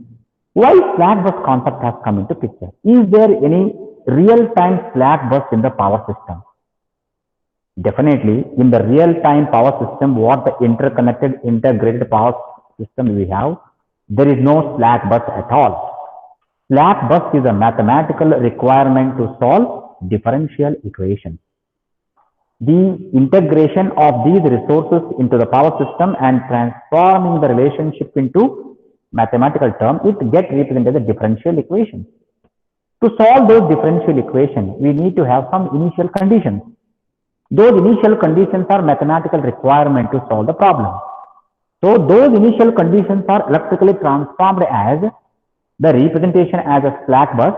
Why slack bus concept has come into picture? Is there any real-time slack bus in the power system? Definitely, in the real-time power system, what the interconnected, integrated power system we have, there is no slack bus at all. Slack bus is a mathematical requirement to solve differential equations. The integration of these resources into the power system and transforming the relationship into mathematical term, it gets represented as a differential equation. To solve those differential equations, we need to have some initial conditions. Those initial conditions are mathematical requirement to solve the problem. So those initial conditions are electrically transformed as the representation as a slack bus.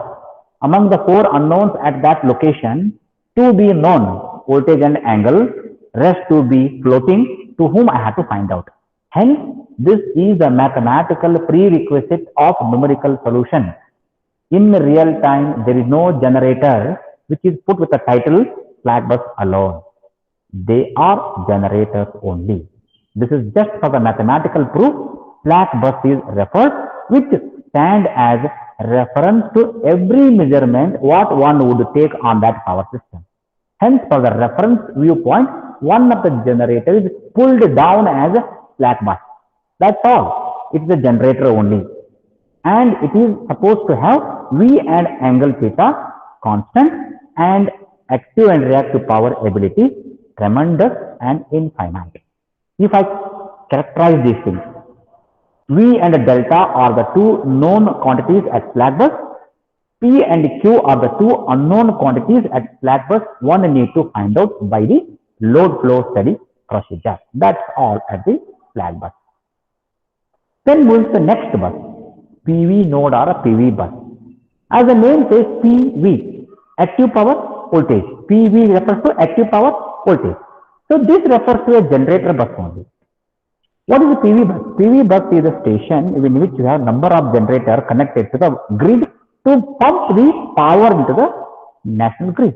Among the 4 unknowns at that location, 2 be known, voltage and angle, rest to be floating, to whom I have to find out. Hence, this is a mathematical prerequisite of numerical solution. In real time, there is no generator which is put with the title slack bus alone. They are generators only. This is just for the mathematical proof. Slack bus is referred, which stand as reference to every measurement what one would take on that power system. Hence, for the reference viewpoint, one of the generators is pulled down as a slack bus. That's all. It's a generator only. And it is supposed to have V and angle theta constant and active and reactive power ability tremendous and infinite. If I characterize these things, V and delta are the two known quantities at slack bus. P and Q are the two unknown quantities at slack bus. One need to find out by the load flow study procedure. That's all at the slack bus. Then moves the next bus, PV node or a PV bus. As the name says, PV, active power voltage. PV refers to active power voltage. So this refers to a generator bus only. What is a PV bus? PV bus is a station in which you have number of generators connected to the grid to pump the power into the national grid.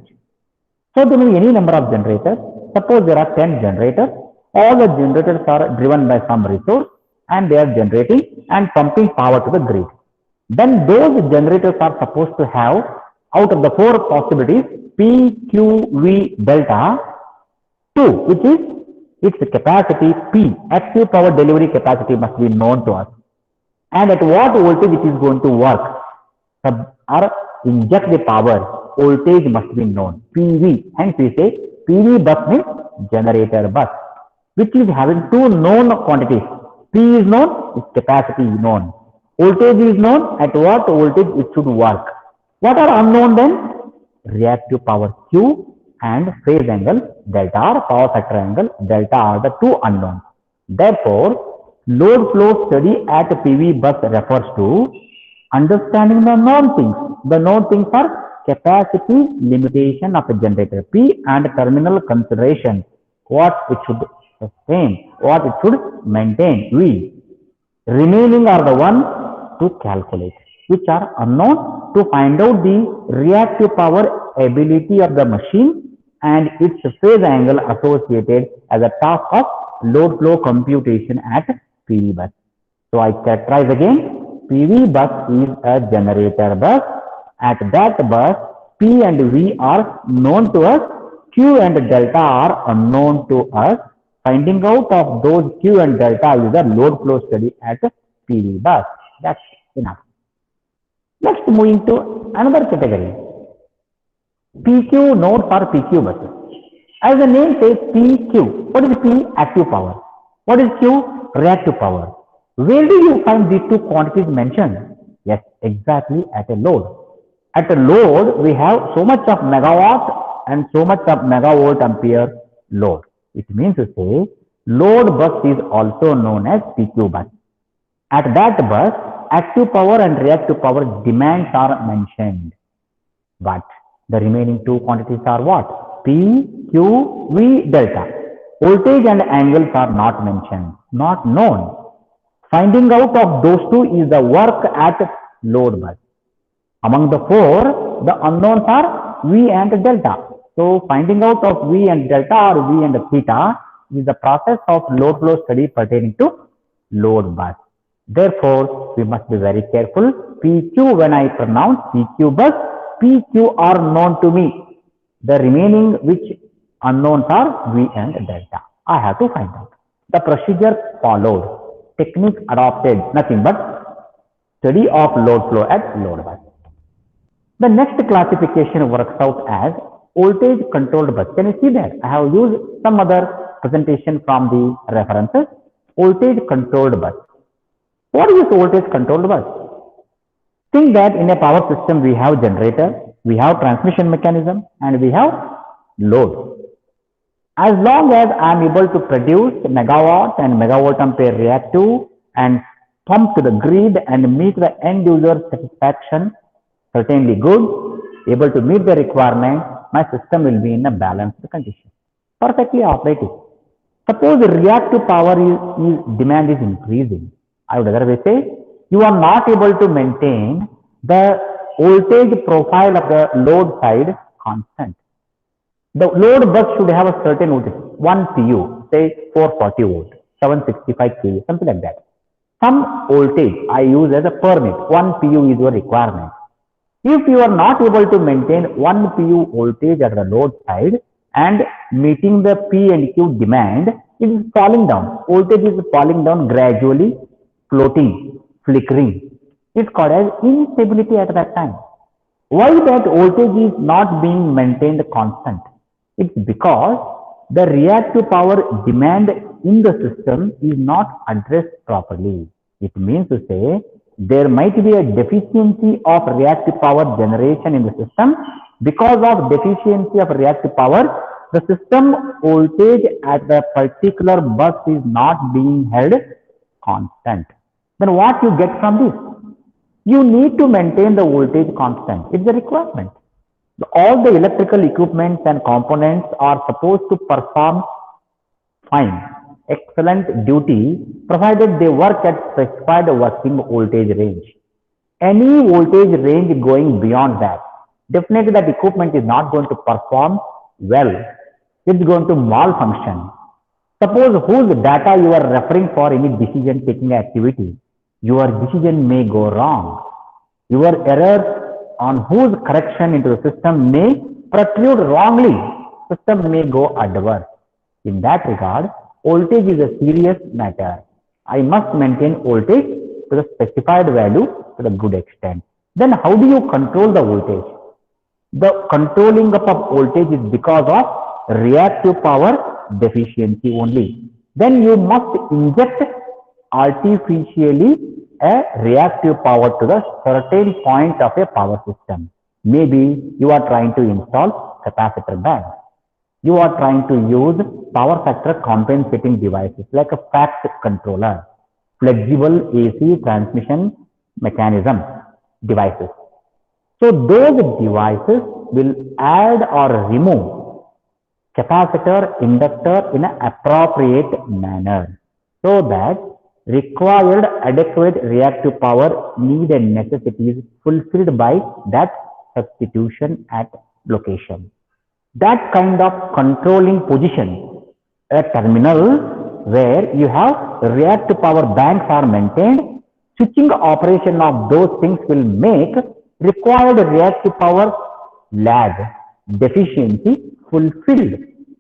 So there may be any number of generators. Suppose there are 10 generators. All the generators are driven by some resource and they are generating and pumping power to the grid. Then those generators are supposed to have, out of the four possibilities, P, Q, V, delta, 2, which is its capacity P, active power delivery capacity must be known to us. And at what voltage it is going to work or inject the power, voltage must be known. PV, hence we say PV bus means generator bus, which is having two known quantities. P is known, its capacity is known. Voltage is known, at what voltage it should work. What are unknown then? Reactive power Q and phase angle delta or power factor angle delta are the two unknowns. Therefore, load flow study at PV bus refers to understanding the known things. The known things are capacity limitation of a generator P and terminal consideration, what it should sustain, what it should maintain, V. Remaining are the ones to calculate, which are unknown, to find out the reactive power ability of the machine and its phase angle associated as a task of load flow computation at PV bus. So I characterize again, PV bus is a generator bus. At that bus, P and V are known to us, Q and delta are unknown to us. Finding out of those Q and delta is a load flow study at PV bus. That's enough. Next, moving to another category, PQ nodes or PQ buses. As the name says, PQ. What is P? Active power. What is Q? Reactive power. Where do you find these two quantities mentioned? Yes, exactly at a load. At a load, we have so much of megawatt and so much of megavolt ampere load. It means to say, load bus is also known as PQ bus. At that bus, active power and reactive power demands are mentioned. But the remaining two quantities are what? P, Q, V, delta. Voltage and angles are not mentioned, not known. Finding out of those two is the work at load bus. Among the four, the unknowns are V and delta. So finding out of V and delta or V and theta is the process of load flow study pertaining to load bus. Therefore, we must be very careful. PQ, when I pronounce PQ bus, PQ are known to me. The remaining which unknowns are V and delta. I have to find out. The procedure followed, technique adopted, nothing but study of load flow at load bus. The next classification works out as voltage controlled bus. Can you see that? I have used some other presentation from the references. Voltage controlled bus. What is voltage controlled bus? Think that in a power system we have generator, we have transmission mechanism, and we have load. As long as I am able to produce megawatt and megavolt ampere reactive and pump to the grid and meet the end user satisfaction, certainly good, able to meet the requirement, my system will be in a balanced condition, perfectly operating. Suppose the reactive power demand is increasing. I would rather say you are not able to maintain the voltage profile of the load side constant. The load bus should have a certain voltage, 1 pu, say 440 volt, 765 kV, something like that. Some voltage I use as a permit, 1 pu is your requirement. If you are not able to maintain 1 pu voltage at the load side and meeting the P and Q demand, it is falling down. Voltage is falling down gradually, floating, flickering. It's called as instability at that time. Why that voltage is not being maintained constant? It's because the reactive power demand in the system is not addressed properly. It means to say there might be a deficiency of reactive power generation in the system. Because of deficiency of reactive power, the system voltage at the particular bus is not being held constant. Then what you get from this? You need to maintain the voltage constant. It's a requirement. All the electrical equipments and components are supposed to perform fine, excellent duty, provided they work at specified working voltage range. Any voltage range going beyond that, definitely that equipment is not going to perform well. It's going to malfunction. Suppose whose data you are referring for any decision taking activity, your decision may go wrong. Your errors on whose correction into the system may protrude wrongly. System may go adverse. In that regard, voltage is a serious matter. I must maintain voltage to the specified value to the good extent. Then how do you control the voltage? The controlling up of voltage is because of reactive power deficiency only. Then you must inject artificially a reactive power to the certain point of a power system. Maybe you are trying to install capacitor bank. You are trying to use power factor compensating devices like a fact controller, flexible AC transmission mechanism devices. So those devices will add or remove capacitor, inductor in an appropriate manner so that required adequate reactive power need and necessities fulfilled by that substitution at location. That kind of controlling position, a terminal where you have reactive power banks are maintained, switching operation of those things will make required reactive power lag, deficiency fulfilled.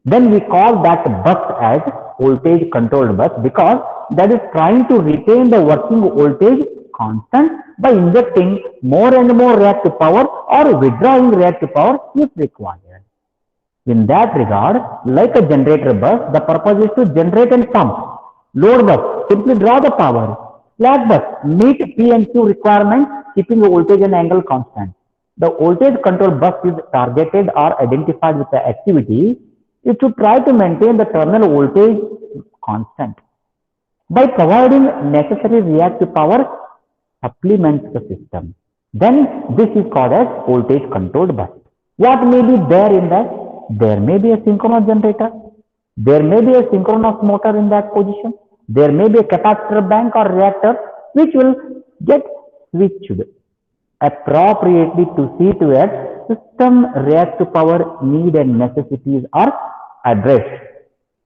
Then we call that bus as voltage controlled bus because that is trying to retain the working voltage constant by injecting more and more reactive power or withdrawing reactive power if required. In that regard, like a generator bus, the purpose is to generate and pump. Load bus, simply draw the power. Slack bus, meet P and Q requirements, keeping the voltage and angle constant. The voltage control bus is targeted or identified with the activity is to try to maintain the terminal voltage constant. By providing necessary reactive power, supplements the system. Then this is called as voltage controlled bus. What may be there in that? There may be a synchronous generator. There may be a synchronous motor in that position. There may be a capacitor bank or reactor which will get switched appropriately to see to it system reactive power need and necessities are addressed.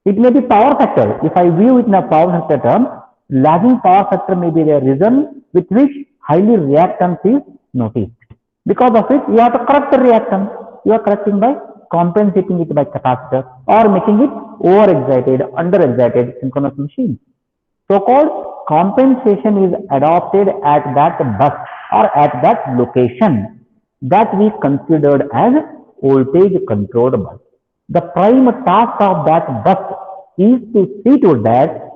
It may be power factor. If I view it in a power factor term, lagging power factor may be the reason with which highly reactance is noticed. Because of it, you have to correct the reactance. You are correcting by compensating it by capacitor or making it over-excited, under-excited synchronous machine. So-called compensation is adopted at that bus or at that location that we considered as voltage controlled bus. The prime task of that bus is to see to that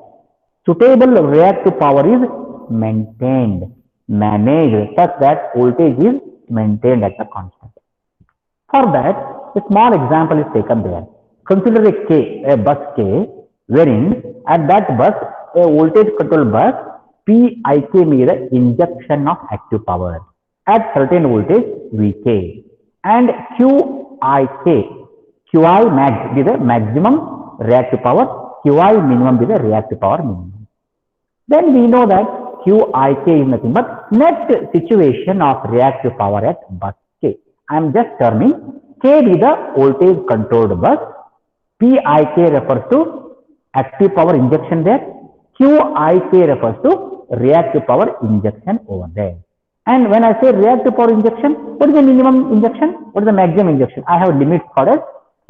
suitable reactive power is maintained, managed such that voltage is maintained at the constant. For that, a small example is taken there. Consider a bus K, wherein at that bus, a voltage control bus, PIK may be the injection of active power at certain voltage Vk, and QI max is the maximum reactive power Qi minimum is the reactive power minimum. Then we know that Qik is nothing but net situation of reactive power at bus K. I am just terming K be the voltage controlled bus. Pik refers to active power injection there. Qik refers to reactive power injection over there. And when I say reactive power injection, what is the minimum injection? What is the maximum injection? I have limits called as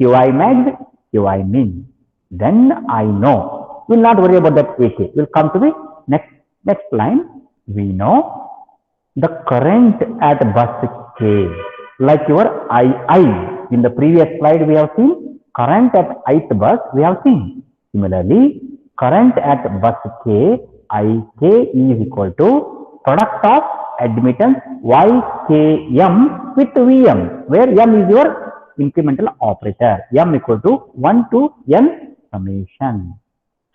Qi max, Qi min. Then I know. We'll not worry about that AK. We'll come to the next line. We know the current at bus K, like your II. In the previous slide we have seen current at ith bus we have seen. Similarly, current at bus K, Ik is equal to product of admittance Ykm with Vm, where m is your incremental operator. M equal to 1 to n summation.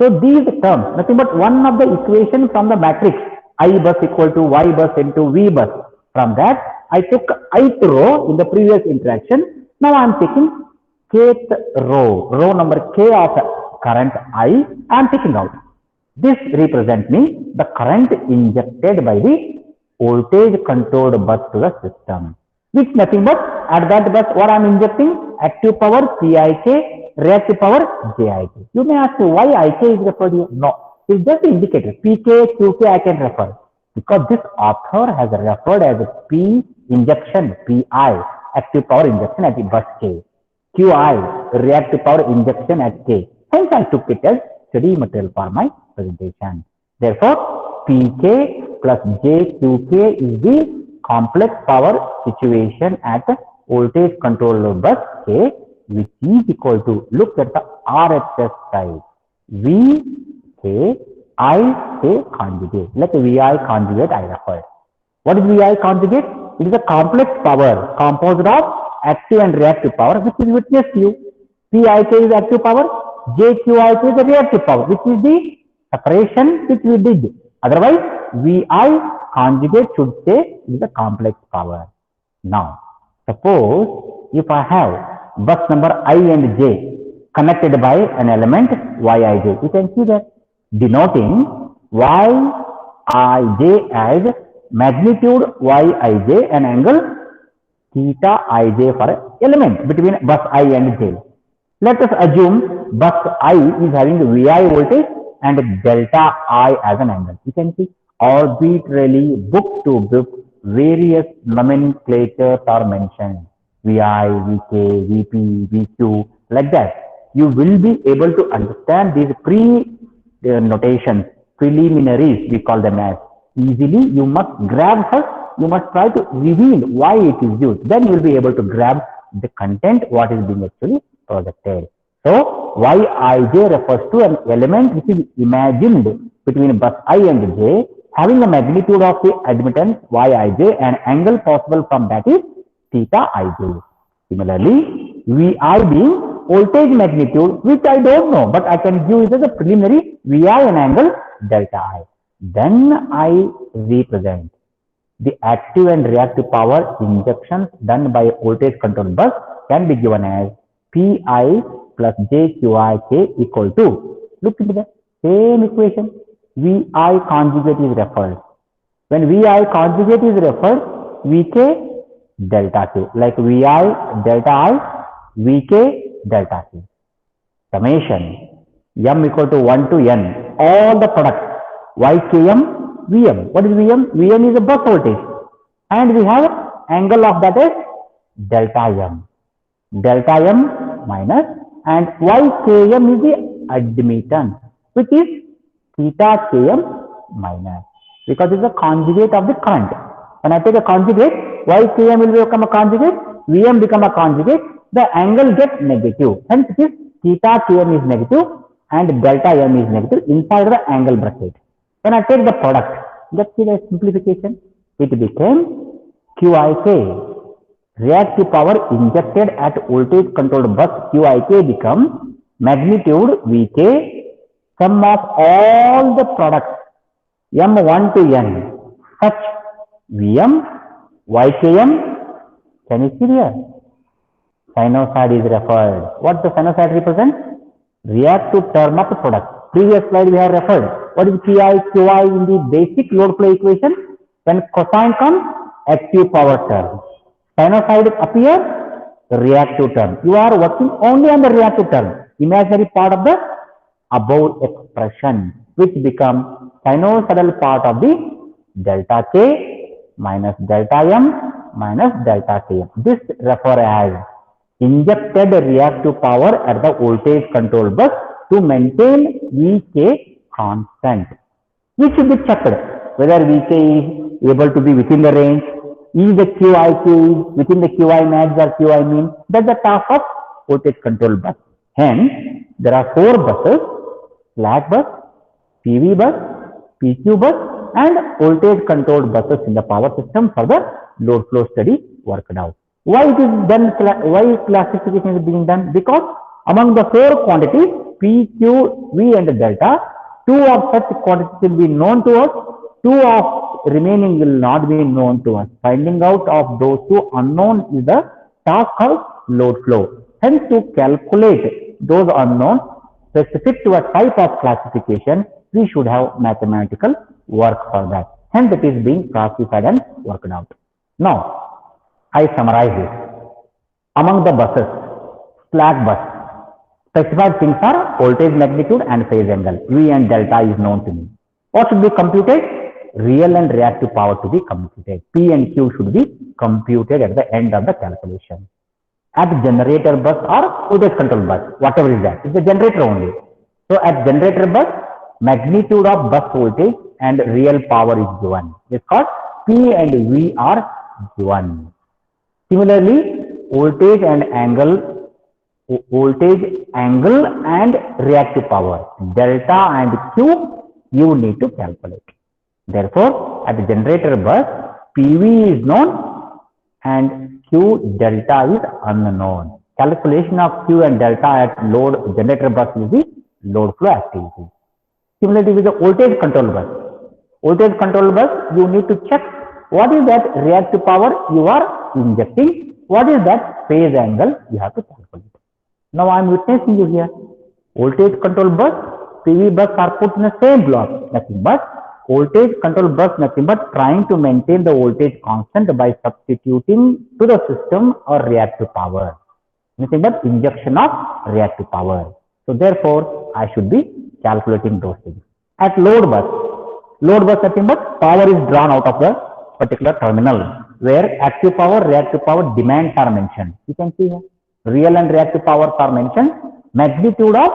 So these terms, nothing but one of the equation from the matrix I bus equal to Y bus into V bus. From that, I took ith row in the previous interaction. Now I am taking kth row number k of current I am taking out. This represents me the current injected by the voltage controlled bus to the system, which nothing but at that bus what I am injecting? Active power Pik, reactive power Jik. You may ask why Ik is referred here? No, it is just an indicator. Pk, Qk I can refer because this author has referred as P injection, Pi, active power injection at the bus K, Qi, reactive power injection at K. Hence I took it as study material for my presentation. Therefore, Pk plus Jqk is the complex power situation at voltage controlled bus K, which is equal to, look at the RHS side, Vk I conjugate. Let Vi conjugate I refer. What is Vi conjugate? It is a complex power composed of active and reactive power, which is witnessed you. Pik is active power, Jqik is the reactive power, which is the separation which we did. Otherwise, Vi conjugate should say is the complex power. Now, suppose if I have bus number I and J connected by an element Yij, you can see that denoting Yij as magnitude Yij and angle theta Ij for element between bus I and J. Let us assume bus I is having Vi voltage and delta I as an angle. You can see arbitrarily book to book various nomenclatures are mentioned. Vi, Vk, Vp, Vq, like that. You will be able to understand these notations, preliminaries we call them as. Easily you must grab first, you must try to reveal why it is used. Then you will be able to grab the content, what is being actually projected. So, Yij refers to an element which is imagined between bus I and J, having a magnitude of the admittance Yij and angle possible from that is theta Ij. Similarly, Vi being voltage magnitude, which I don't know, but I can give it as a preliminary Vi and angle delta I. Then I represent the active and reactive power injections done by voltage controlled bus can be given as Pi plus Jqik equal to, look into the same equation, Vi conjugate is referred. When Vi conjugate is referred, Vk delta K, like Vi delta I, Vk delta K. Summation, m equal to 1 to n, all the products, Ykm, Vm. What is Vm? Vm is a bus voltage. And we have angle of that is delta m. Delta m minus, and Ykm is the admittance, which is theta km minus, because it is a conjugate of the current. When I take a conjugate, Ykm will become a conjugate, Vm become a conjugate, the angle gets negative. Hence it is theta km is negative and delta m is negative inside the angle bracket. When I take the product, let's see the simplification. It became Qik. Reactive power injected at voltage controlled bus Qik become magnitude Vk, sum of all the products m1 to n, such Vm, Ykm, can you see here? Sinusoid is referred. What the sinusoid represents? reactive term of the product. Previous slide we have referred. What is Pi, Qi in the basic load flow equation? When cosine comes, active power term. Sinusoid appears, reactive term. You are working only on the reactive term, imaginary part of the above expression, which becomes sinusoidal part of the delta K minus delta M minus delta Km. This refer as injected reactive power at the voltage control bus to maintain Vk constant, which should be checked whether Vk is able to be within the range, is the Qik within the Qi max or Qi mean. That's the task of voltage control bus. Hence, there are 4 buses: slack bus, PV bus, PQ bus, and voltage controlled buses in the power system for the load flow study worked out. Why it is done? Why classification is being done? Because among the 4 quantities P, Q, V, and delta, 2 of such quantities will be known to us. 2 of remaining will not be known to us. Finding out of those 2 unknown is the task of load flow. Hence, to calculate those unknowns specific to a type of classification, we should have mathematical work for that. Hence, it is being classified and worked out. Now, I summarize this. Among the buses, slack bus, specified things are voltage magnitude and phase angle. V and delta is known to me. What should be computed? Real and reactive power to be computed. P and Q should be computed at the end of the calculation. At generator bus or voltage control bus, whatever is that, it's the generator only. So at generator bus, magnitude of bus voltage and real power is given. It's called P and V are given. Similarly, voltage angle and reactive power, delta and Q, you need to calculate. Therefore, at the generator bus, PV is known and Q delta is unknown. Calculation of Q and delta at load generator bus is the load flow activity. Similarly, with the voltage control bus. Voltage control bus, you need to check what is that reactive power you are injecting, what is that phase angle you have to calculate. Now, I am witnessing you here. Voltage control bus, PV bus are put in the same block, nothing but voltage control bus, nothing but trying to maintain the voltage constant by substituting to the system or reactive power. Nothing but injection of reactive power. So, therefore, I should be calculating those things. At load bus, nothing but power is drawn out of the particular terminal where active power, reactive power demands are mentioned. You can see here, real and reactive powers are mentioned. Magnitude of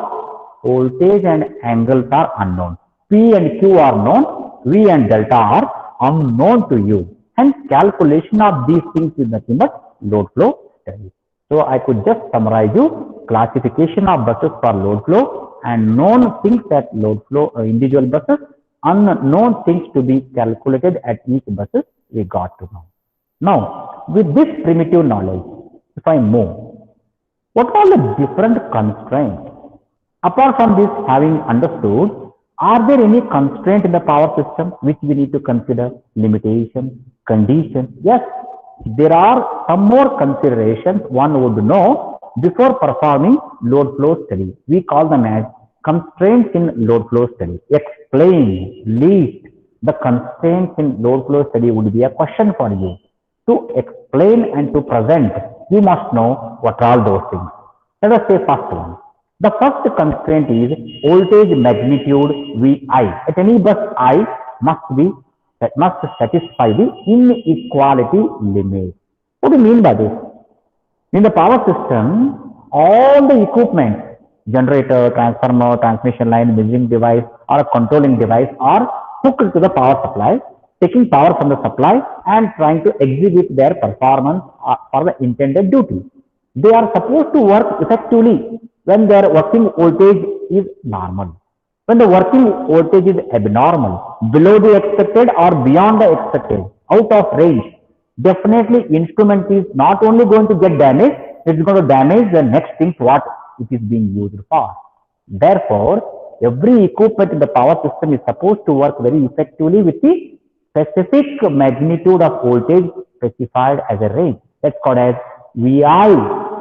voltage and angles are unknown. P and Q are known, V and delta are unknown to you. Hence, calculation of these things is nothing but load flow study. So, I could just summarize you classification of buses for load flow and known things at load flow individual buses, unknown things to be calculated at each buses we got to know. Now, with this primitive knowledge, if I move, what are the different constraints? Apart from this having understood, are there any constraints in the power system which we need to consider? Limitations, conditions? Yes, there are some more considerations one would know before performing load flow study. We call them as constraints in load flow study. Explain, list the constraints in load flow study would be a question for you. To explain and to present, you must know what are all those things. Let us say first one. The first constraint is voltage magnitude Vi. At any bus I must satisfy the inequality limit. What do you mean by this? In the power system, all the equipment, generator, transformer, transmission line, measuring device or a controlling device are hooked to the power supply, taking power from the supply and trying to exhibit their performance for the intended duty. They are supposed to work effectively when their working voltage is normal. When the working voltage is abnormal, below the expected or beyond the expected, out of range, definitely instrument is not only going to get damaged, it is going to damage the next thing what it is being used for. Therefore, every equipment in the power system is supposed to work very effectively with the specific magnitude of voltage specified as a range. That's called as Vi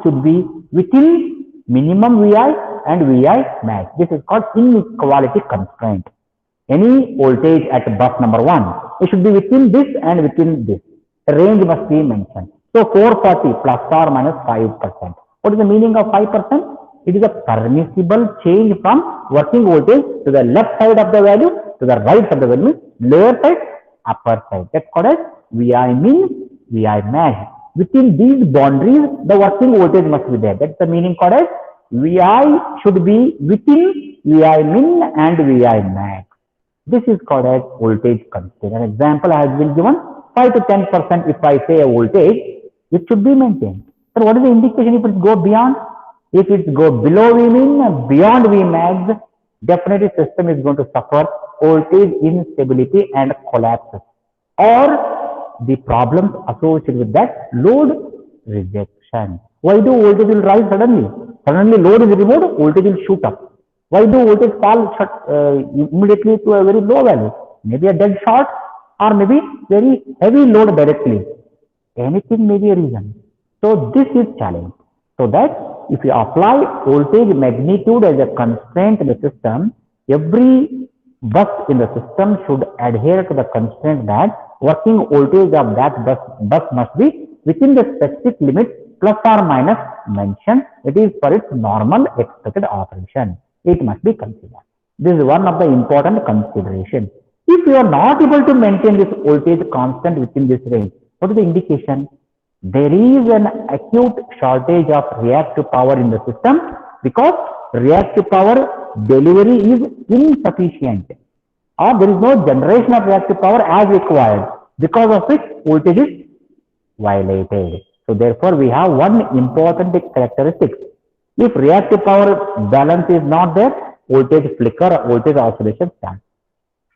should be within minimum Vi and Vi max. This is called inequality constraint. Any voltage at bus number 1, it should be within this and within this. A range must be mentioned. So 440 plus or minus 5%. What is the meaning of 5%? It is a permissible change from working voltage to the left side of the value to the right side of the value, lower side, upper side. That's called as Vi min, Vi max. Within these boundaries, the working voltage must be there. That's the meaning called as Vi should be within Vi min and Vi max. This is called as voltage constraint. An example has been given, 5 to 10% if I say a voltage, it should be maintained. But what is the indication if it go beyond? If it go below V min, beyond V max, definitely system is going to suffer voltage instability and collapse. Or the problems associated with that load rejection. Why do voltage will rise suddenly? Suddenly load is removed, voltage will shoot up. Why do voltage fall immediately to a very low value? Maybe a dead short or maybe very heavy load directly. Anything may be a reason. So this is challenge. So that if you apply voltage magnitude as a constraint in the system, every bus in the system should adhere to the constraint that working voltage of that bus must be within the specific limit plus or minus mentioned. It is for its normal expected operation. It must be considered. This is one of the important considerations. If you are not able to maintain this voltage constant within this range, what is the indication? There is an acute shortage of reactive power in the system because reactive power delivery is insufficient, or there is no generation of reactive power as required, because of which voltage is violated. So therefore, we have one important characteristic. If reactive power balance is not there, voltage flicker, voltage oscillation starts.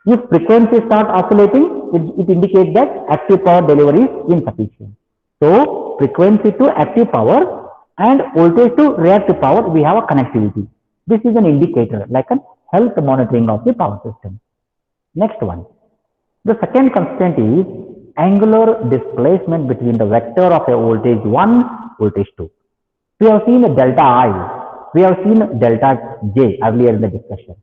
If frequency start oscillating, it indicates that active power delivery is insufficient. So frequency to active power and voltage to reactive power, we have a connectivity. This is an indicator, like a health monitoring of the power system. Next one. The second constraint is angular displacement between the vector of a voltage 1, voltage 2. We have seen delta I, we have seen delta J earlier in the discussion.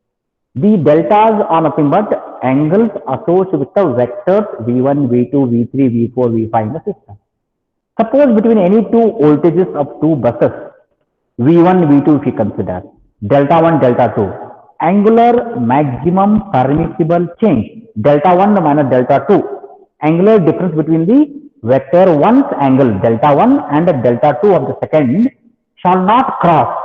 The deltas are nothing but angles associated with the vectors V1, V2, V3, V4, V5 in the system. Suppose between any two voltages of two buses, V1, V2 if you consider, delta 1, delta 2, angular maximum permissible change, delta 1 minus delta 2, angular difference between the vector 1's angle, delta 1 and the delta 2 of the second shall not cross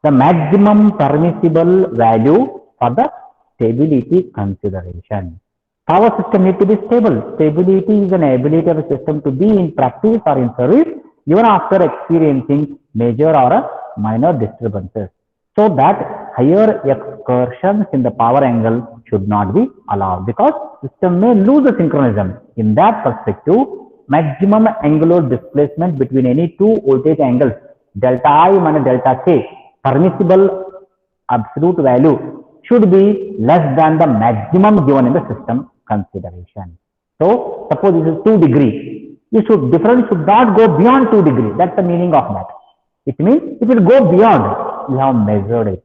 the maximum permissible value for the stability consideration. Power system needs to be stable. Stability is an ability of a system to be in practice or in service even after experiencing major or minor disturbances. So that higher excursions in the power angle should not be allowed because system may lose the synchronism. In that perspective, maximum angular displacement between any two voltage angles, delta I minus delta K, permissible absolute value should be less than the maximum given in the system consideration. So suppose this is 2 degrees. Difference should not go beyond 2 degrees. That's the meaning of that. It means if it go beyond, you have measured it.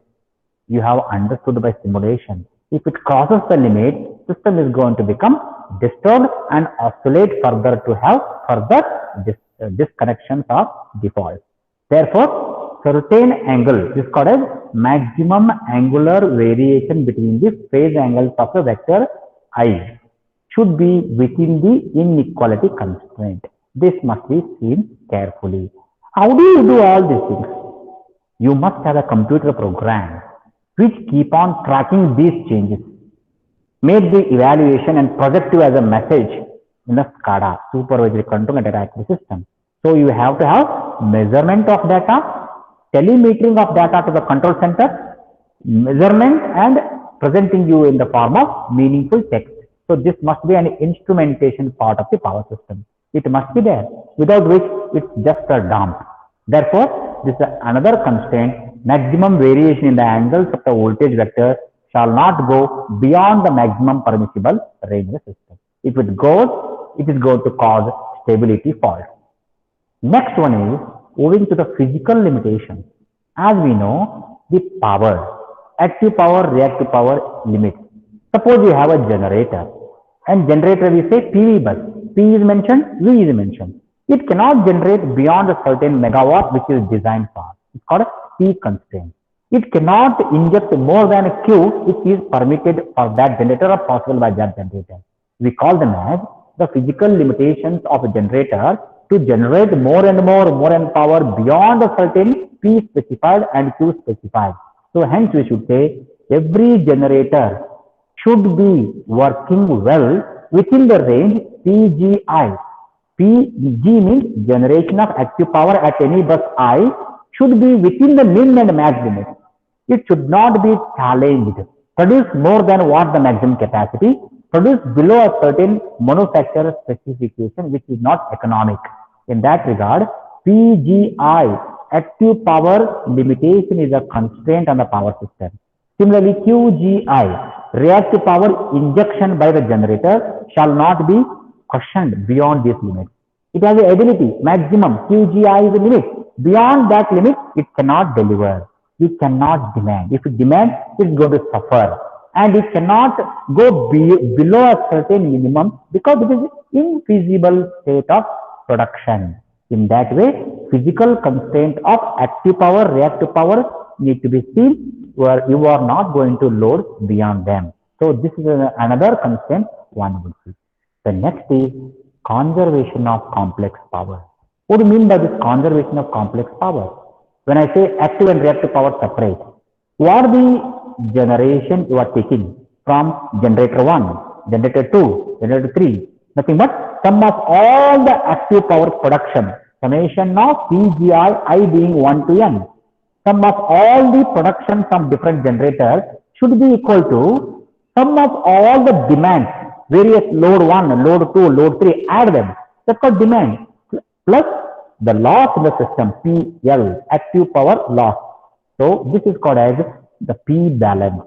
You have understood by simulation. If it crosses the limit, system is going to become disturbed and oscillate further to have further disconnections or defaults. Therefore, certain angle is called as maximum angular variation between the phase angles of a vector I should be within the inequality constraint. This must be seen carefully. How do you do all these things? You must have a computer program which keep on tracking these changes, make the evaluation and project you as a message in the SCADA, supervisory control and data accuracy system. So you have to have measurement of data, telemetering of data to the control center, measurement and presenting you in the form of meaningful text. So this must be an instrumentation part of the power system. It must be there, without which it's just a dump. Therefore, this is another constraint. Maximum variation in the angles of the voltage vector shall not go beyond the maximum permissible range of the system. If it goes, it is going to cause stability fault. Next one is owing to the physical limitations. As we know, the power, active power, reactive power limits. Suppose you have a generator, and generator we say PV bus. P is mentioned, V is mentioned. It cannot generate beyond a certain megawatt which is designed for. It's called a P constraint. It cannot inject more than a Q which is permitted for that generator or possible by that generator. We call them as the physical limitations of a generator to generate more and more power beyond a certain P specified and Q specified. So hence we should say every generator should be working well within the range PGI. PG means generation of active power at any bus I should be within the min and max limit. It should not be challenged. Produce more than what the maximum capacity, produce below a certain manufacturer specification which is not economic. In that regard, PGI, active power limitation, is a constraint on the power system. Similarly, QGI, reactive power injection by the generator, shall not be questioned beyond this limit. It has the ability, maximum, QGI is the limit. Beyond that limit, it cannot deliver. You cannot demand. If you demand, it is going to suffer. And it cannot go below a certain minimum because it is infeasible state of production. In that way, physical constraint of active power, reactive power need to be seen where you are not going to load beyond them. So this is another constraint one would see. The next is conservation of complex power. What do you mean by this conservation of complex power? When I say active and reactive power separate, what the generation you are taking from generator 1, generator 2, generator 3, nothing but sum of all the active power production, summation of PGI I being 1 to n. Sum of all the production from different generators should be equal to sum of all the demands, various load 1, load 2, load 3, add them. That's called demand, plus the loss in the system, PL, active power loss. So this is called as the P balance.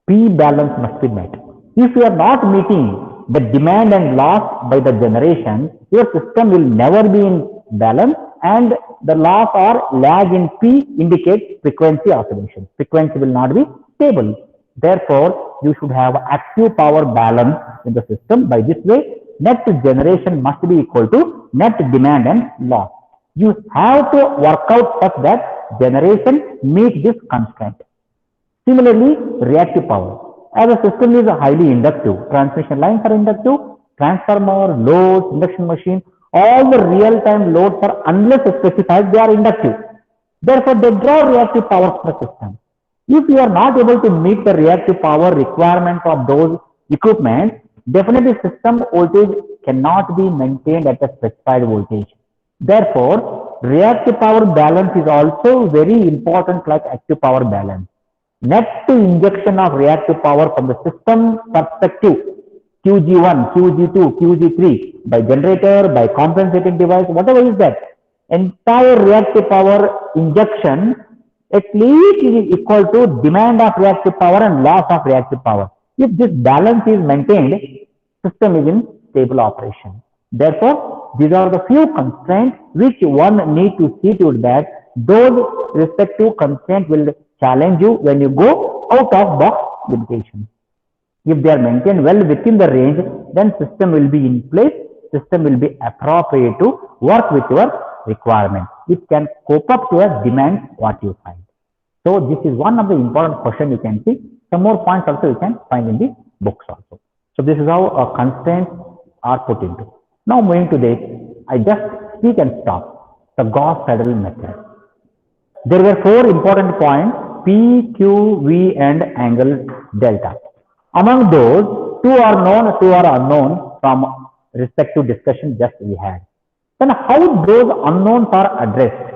P balance must be met. If you are not meeting the demand and loss by the generation, your system will never be in balance, and the loss or lag in P indicates frequency oscillation. Frequency will not be stable. Therefore, you should have active power balance in the system. By this way, net generation must be equal to net demand and loss. You have to work out such that generation meets this constraint. Similarly, reactive power. As a system is highly inductive, transmission lines are inductive, transformer, loads, induction machine, all the real-time loads are, unless specified, they are inductive. Therefore, they draw reactive power from the system. If you are not able to meet the reactive power requirements of those equipment, definitely system voltage cannot be maintained at the specified voltage. Therefore, reactive power balance is also very important like active power balance. Net injection of reactive power from the system perspective, QG1, QG2, QG3, by generator, by compensating device, whatever is that, entire reactive power injection at least is equal to demand of reactive power and loss of reactive power. If this balance is maintained, system is in stable operation. Therefore, these are the few constraints which one need to see to that those respective constraints will challenge you when you go out of box limitation. If they are maintained well within the range, then system will be in place, system will be appropriate to work with your requirement. It can cope up to a demand what you find. So this is one of the important questions you can see. Some more points also you can find in the books also. So this is how constraints are put into. Now moving to this, I just speak and stop. The Gauss-Seidel method. There were 4 important points, P, Q, V and angle delta. Among those, 2 are known, 2 are unknown from respective discussion just we had. Then how those unknowns are addressed?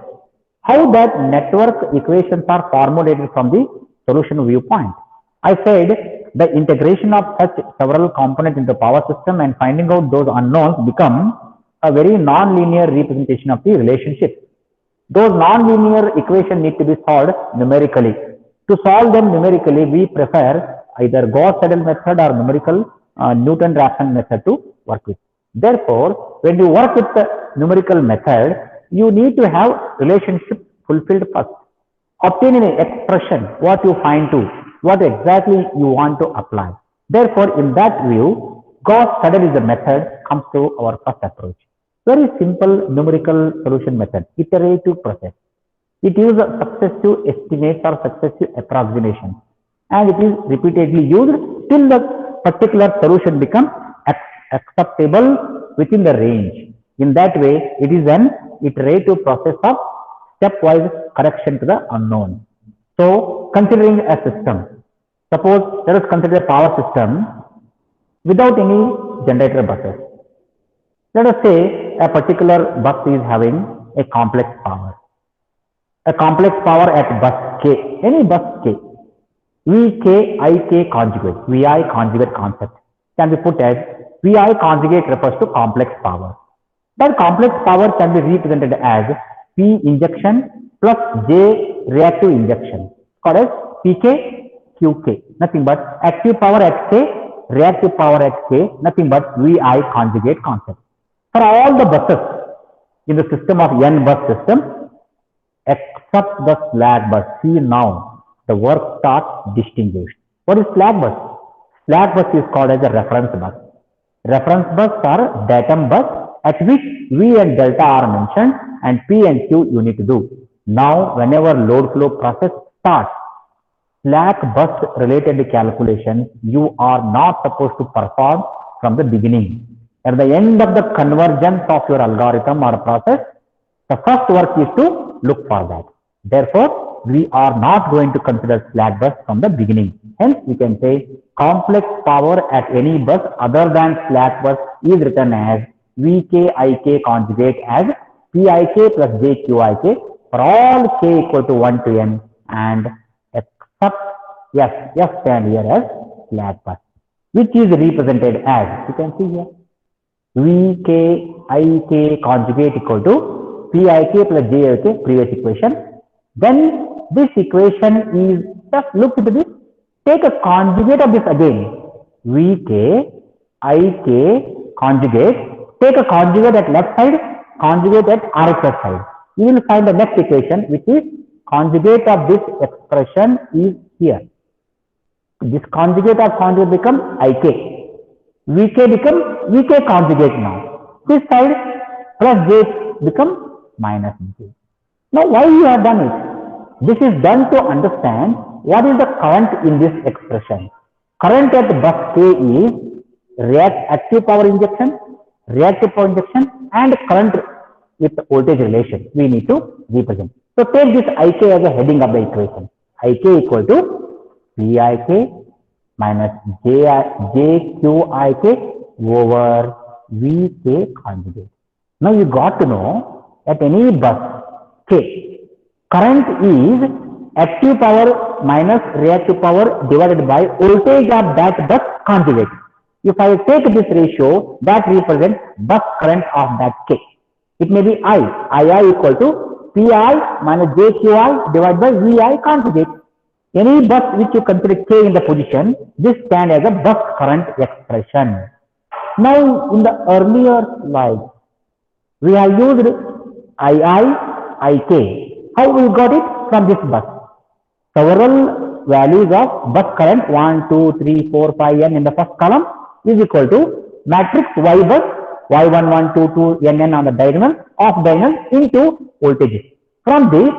How that network equations are formulated from the solution viewpoint? I said the integration of such several components into power system and finding out those unknowns become a very non-linear representation of the relationship. Those non-linear equations need to be solved numerically. To solve them numerically, we prefer either Gauss-Seidel method or numerical Newton-Raphson method to work with. Therefore, when you work with the numerical method, you need to have relationship fulfilled first. obtain an expression, what you find to, what exactly you want to apply. Therefore, in that view, Gauss seidel is the method comes to our first approach. Very simple numerical solution method, iterative process. It uses successive estimates or successive approximations, and it is repeatedly used till the particular solution becomes acceptable within the range. In that way, it is an iterative process of stepwise correction to the unknown. So, considering a system, suppose let us consider a power system without any generator buses. Let us say a particular bus is having a complex power. A complex power at bus K, any bus K, Vk Ik conjugate, Vi conjugate concept can be put as Vi conjugate refers to complex power. That complex power can be represented as P injection plus J reactive injection, called as Pk Qk, nothing but active power at K, reactive power at K, nothing but Vi conjugate concept. For all the buses in the system of n bus system, except the slack bus. See now, the work starts distinguished. What is slack bus? Slack bus is called as a reference bus. Reference bus or datum bus at which V and delta are mentioned and P and Q you need to do. Now, whenever load flow process starts, slack bus related calculation you are not supposed to perform from the beginning. At the end of the convergence of your algorithm or process, the first work is to look for that. Therefore, we are not going to consider slack bus from the beginning. Hence, we can say complex power at any bus other than slack bus is written as Vk Ik conjugate as Pik plus Jqik for all k equal to 1 to n and except f stand here as slack bus, which is represented as, you can see here, Vk Ik conjugate equal to Pik plus Jik, previous equation. Then this equation is, just look into this, take a conjugate of this again, Vk Ik conjugate, take a conjugate at left side, conjugate at RHS side. You will find the next equation, which is conjugate of this expression is here. This conjugate of conjugate becomes Ik. Vk becomes Vk conjugate now. This side plus J becomes minus J. Now, why you have done it? This is done to understand what is the current in this expression. Current at bus K is active power injection, reactive power injection, and current with voltage relation. We need to represent. So, take this Ik as a heading of the equation. Ik equal to Pik minus Jqik over Vk conjugate. Now, you got to know at any bus K, current is active power minus reactive power divided by voltage of that bus conjugate. If I take this ratio, that represents bus current of that K. It may be II equal to Pi minus Jqi divided by Vi conjugate. Any bus which you consider K in the position, this stands as a bus current expression. Now, in the earlier slide, we have used Ik. How we got it? From this bus. Several values of bus current 1, 2, 3, 4, 5, n in the first column is equal to matrix Y bus Y1, 1, 2, 2, n on the diagonal of diagonal into voltages. From this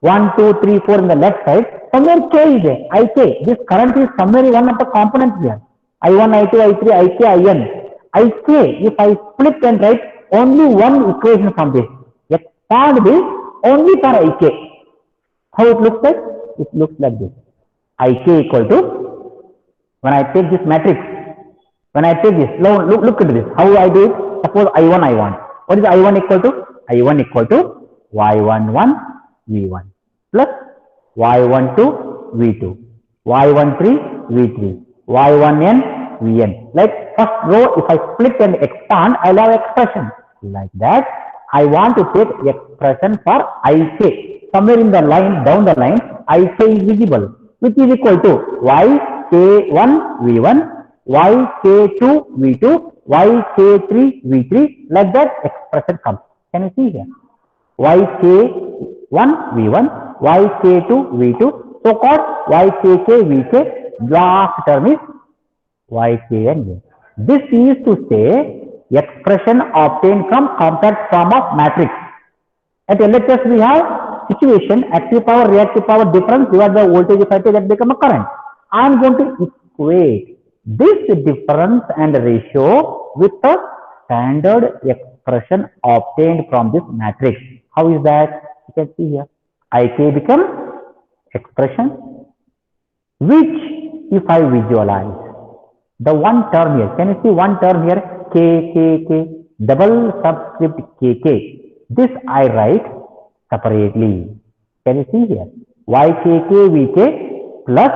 1, 2, 3, 4 in the left side, somewhere K is there, Ik. This current is somewhere in one of the components here. I1, I2, I3, Ik, In. Ik, if I split and write only one equation from this, expand this only for Ik. How it looks like? It looks like this. Ik equal to, when I take this matrix, when I take this, look into this, how I do it? Suppose I1 I want. What is I1 equal to? I1 equal to Y11 V1 plus Y12 V2, Y13 V3, Y1n Vn. Like first row, if I split and expand, I'll have expression. Like that, I want to take expression for Ik. Somewhere in the line, down the line, Ik is visible, which is equal to Yk1 V1, Yk2 V2, Yk3 V3, like that expression comes. Can you see here? Yk1 V1, yk2 v2. So called ykk vk last term is ykn. This is to say expression obtained from compact form of matrix. At LHS we have situation active power reactive power difference divided by voltage if I take that become a current. I am going to equate this difference and ratio with a standard expression obtained from this matrix. How is that? You can see here. Ik becomes expression which if I visualize the one term here, can you see one term here k, double subscript kk. This I write separately. Can you see here? Ykk vk plus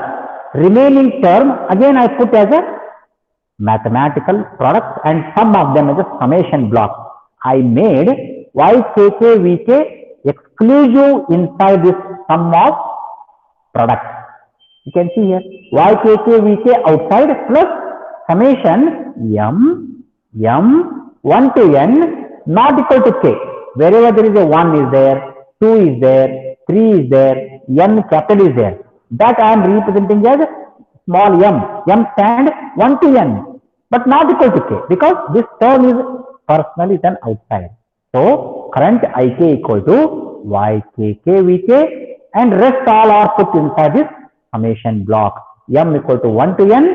remaining term again I put as a mathematical product and sum of them as a summation block. I made ykk vk exclusive inside this sum of product. You can see here ykk vk outside plus summation m 1 to n not equal to k. Wherever there is a 1 is there, 2 is there, 3 is there, n capital is there. That I am representing as small m. M stand 1 to n, but not equal to k because this term is personally done outside. So current Ik equal to ykk vk and rest all are put inside this summation block. M equal to 1 to n,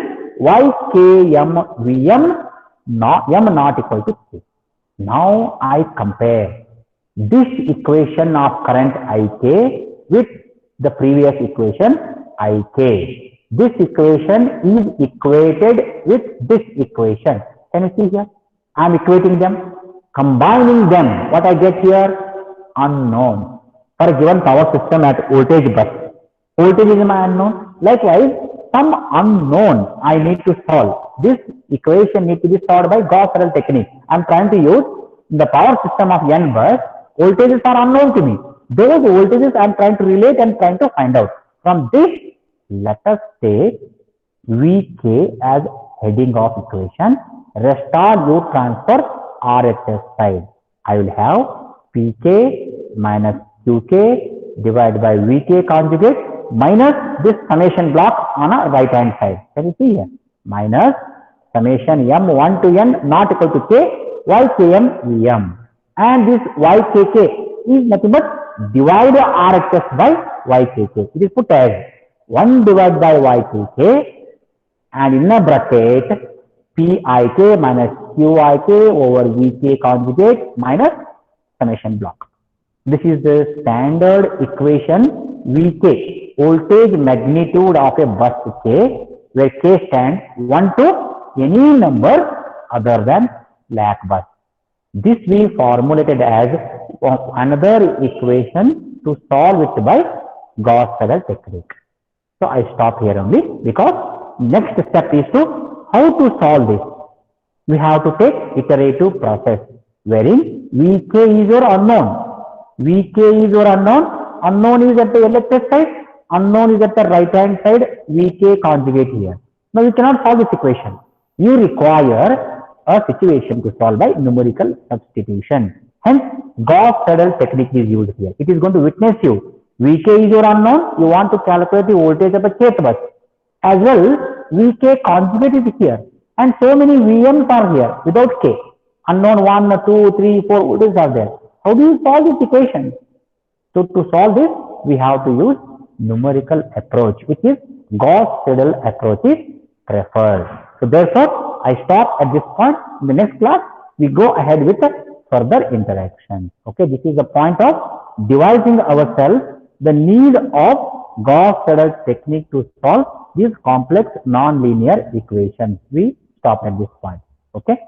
ykm vm not equal to k. Now I compare this equation of current Ik with the previous equation Ik. This equation is equated with this equation. Can you see here? I am equating them, combining them. What I get here? Unknown. For a given power system at voltage bus, voltage is my unknown. Likewise, some unknown I need to solve. This equation needs to be solved by Gauss-Seidel technique. I am trying to use the power system of n bus. Voltages are unknown to me. Those voltages I am trying to relate and trying to find out. From this, let us take Vk as heading of equation. Rest all you transfer RHS side. I will have Pk minus Qk divided by Vk conjugate minus this summation block on a right hand side. Can you see here? Minus summation m1 to n not equal to k, ykm vm. And this ykk is nothing but divide RHS by ykk. It is put as 1 divided by ykk and in a bracket pik minus qik over vk conjugate minus summation block. This is the standard equation Vk, voltage magnitude of a bus K, where K stands 1 to any number other than lakh bus. This we formulated as another equation to solve it by Gauss-Seidel technique. So I stop here only because next step is to how to solve this. We have to take iterative process wherein Vk is your unknown. Vk is your unknown. Unknown is at the LHS side. Unknown is at the right hand side. Vk conjugate here. Now you cannot solve this equation. You require a situation to solve by numerical substitution. Hence, Gauss-Seidel technique is used here. It is going to witness you. Vk is your unknown. You want to calculate the voltage of a kth bus. As well, Vk conjugate is here. And so many Vms are here without k. Unknown 1, 2, 3, 4 voltages are there. How do you solve this equation? So to solve this, we have to use numerical approach, which is Gauss-Seidel approach is preferred. So therefore, I stop at this point. In the next class, we go ahead with a further interaction. Okay, this is the point of devising ourselves the need of Gauss-Seidel technique to solve these complex non-linear equations. We stop at this point. Okay.